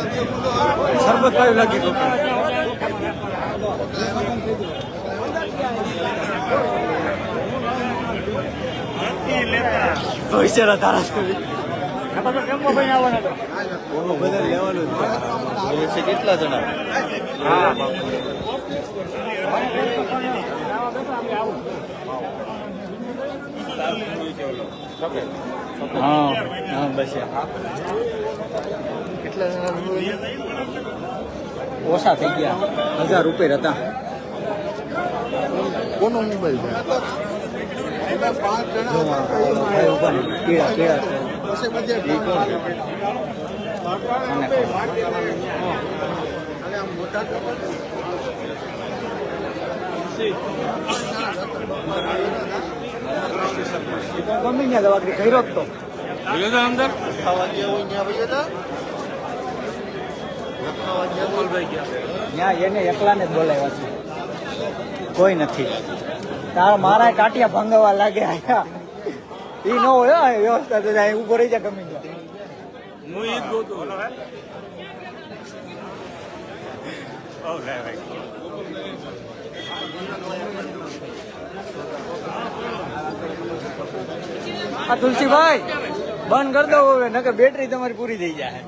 શરબત પાયું લાગી ગયું ભવિષ્યના ધારાસભ્ય લેવાનું કેટલા જણા હા હા બસ કેટલા ઓછા થઈ ગયા 1000 રૂપિયા હતા કોનો મોબાઈલ છે એમાં 5 જણા કેળા પછી બધે ગમે ત્યાં દવાખાને કર્યો જ તો અંદર ખાવા ગયા હોય ત્યાં ભાઈ ત્યાં એને એકલાને જ બોલાવ્યા છે કોઈ નથી તારા મારા ટાટિયા ભંગાવા લાગ્યા ઈ ન હોય હો, વ્યવસ્થા તો જાય ઉભો રહી જાય ગમે ત્યાં હું ઈ જ ગોતો આ તુલસીભાઈ બંધ કરી દો હવે નકર બેટરી તમારી પૂરી થઈ જાય